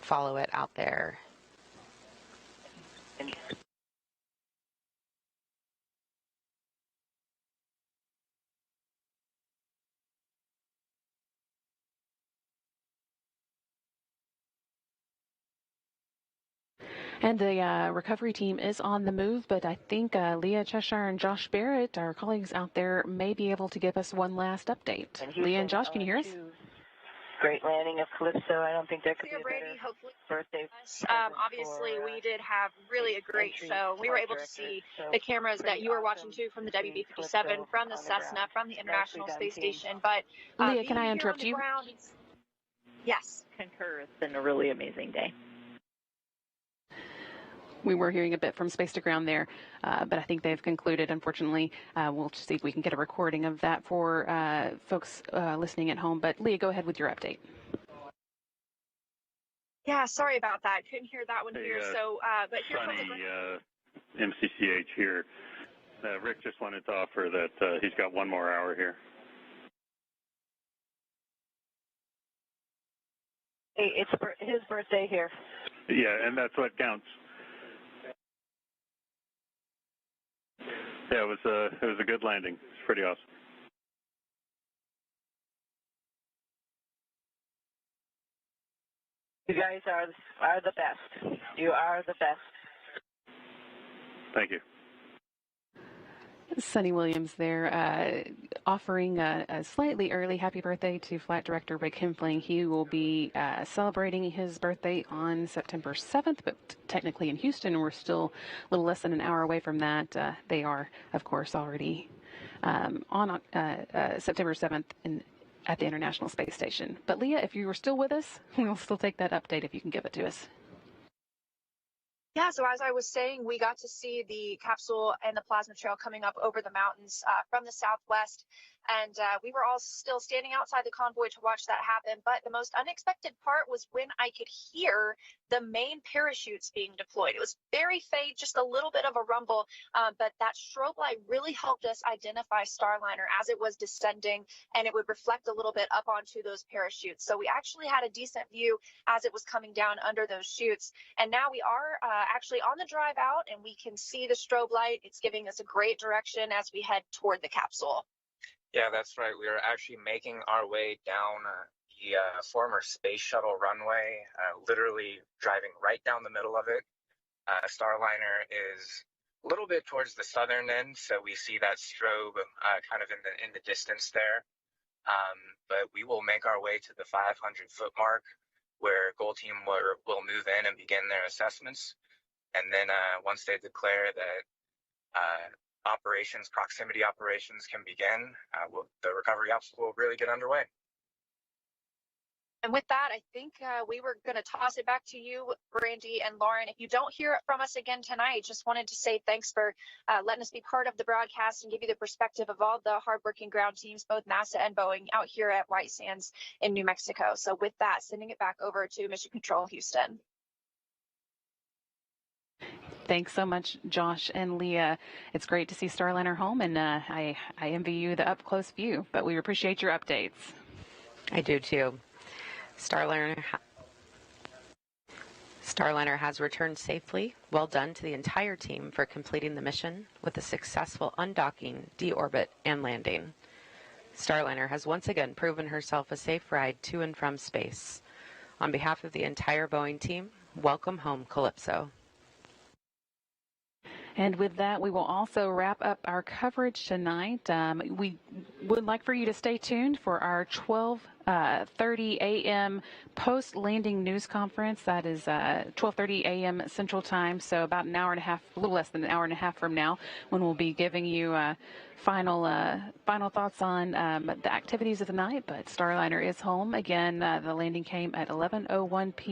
follow it out there. And the recovery team is on the move, but I think Leah Cheshire and Josh Barrett, our colleagues out there, may be able to give us one last update. Leah and Josh, can you hear us? Great landing of Calypso. I don't think that could be a Brady, better hopefully. birthday. Obviously, we did have really a great show. We were able to see the cameras that you were watching too from the WB-57, from the Cessna, from the International Space Station. But Leah, can I interrupt you? Yes. Concur. It's been a really amazing day. We were hearing a bit from Space to Ground there, but I think they've concluded, unfortunately. We'll see if we can get a recording of that for folks listening at home. But Leah, go ahead with your update. Yeah, sorry about that. Couldn't hear that one here. So, but here Sonny, MCCH here. Rick just wanted to offer that he's got one more hour here. Hey, it's his birthday here. Yeah, and that's what counts. Yeah, it was a good landing. It's pretty awesome. You guys are the best. You are the best. Thank you. Sonny Williams there offering a slightly early happy birthday to Flight Director Rick Hempling. He will be celebrating his birthday on September 7th, but technically in Houston, we're still a little less than an hour away from that. They are, of course, already on September 7th at the International Space Station. But Leah, if you were still with us, we'll still take that update if you can give it to us. Yeah, so as I was saying, we got to see the capsule and the plasma trail coming up over the mountains from the southwest. And we were all still standing outside the convoy to watch that happen. But the most unexpected part was when I could hear the main parachutes being deployed. It was very faint, just a little bit of a rumble, but that strobe light really helped us identify Starliner as it was descending, and it would reflect a little bit up onto those parachutes. So we actually had a decent view as it was coming down under those chutes. And now we are actually on the drive out, and we can see the strobe light. It's giving us a great direction as we head toward the capsule. Yeah, that's right. We are actually making our way down the former space shuttle runway, literally driving right down the middle of it. Starliner is a little bit towards the southern end, so we see that strobe kind of in the distance there. But we will make our way to the 500-foot mark, where Goal Team will move in and begin their assessments. And then once they declare that proximity operations can begin, the recovery ops will really get underway. And with that, I think we were going to toss it back to you, Brandy and Lauren. If you don't hear from us again tonight, just wanted to say thanks for letting us be part of the broadcast and give you the perspective of all the hardworking ground teams, both NASA and Boeing, out here at White Sands in New Mexico. So with that, sending it back over to Mission Control Houston. Thanks so much, Josh and Leah. It's great to see Starliner home, and I envy you the up-close view, but we appreciate your updates. I do, too. Starliner has returned safely. Well done to the entire team for completing the mission with a successful undocking, deorbit, and landing. Starliner has once again proven herself a safe ride to and from space. On behalf of the entire Boeing team, welcome home, Calypso. And with that, we will also wrap up our coverage tonight. We would like for you to stay tuned for our 12:30 a.m. post-landing news conference. That is 12:30 a.m. Central Time, so about an hour and a half, a little less than an hour and a half from now, when we'll be giving you final thoughts on the activities of the night. But Starliner is home. Again, the landing came at 11:01 p.m.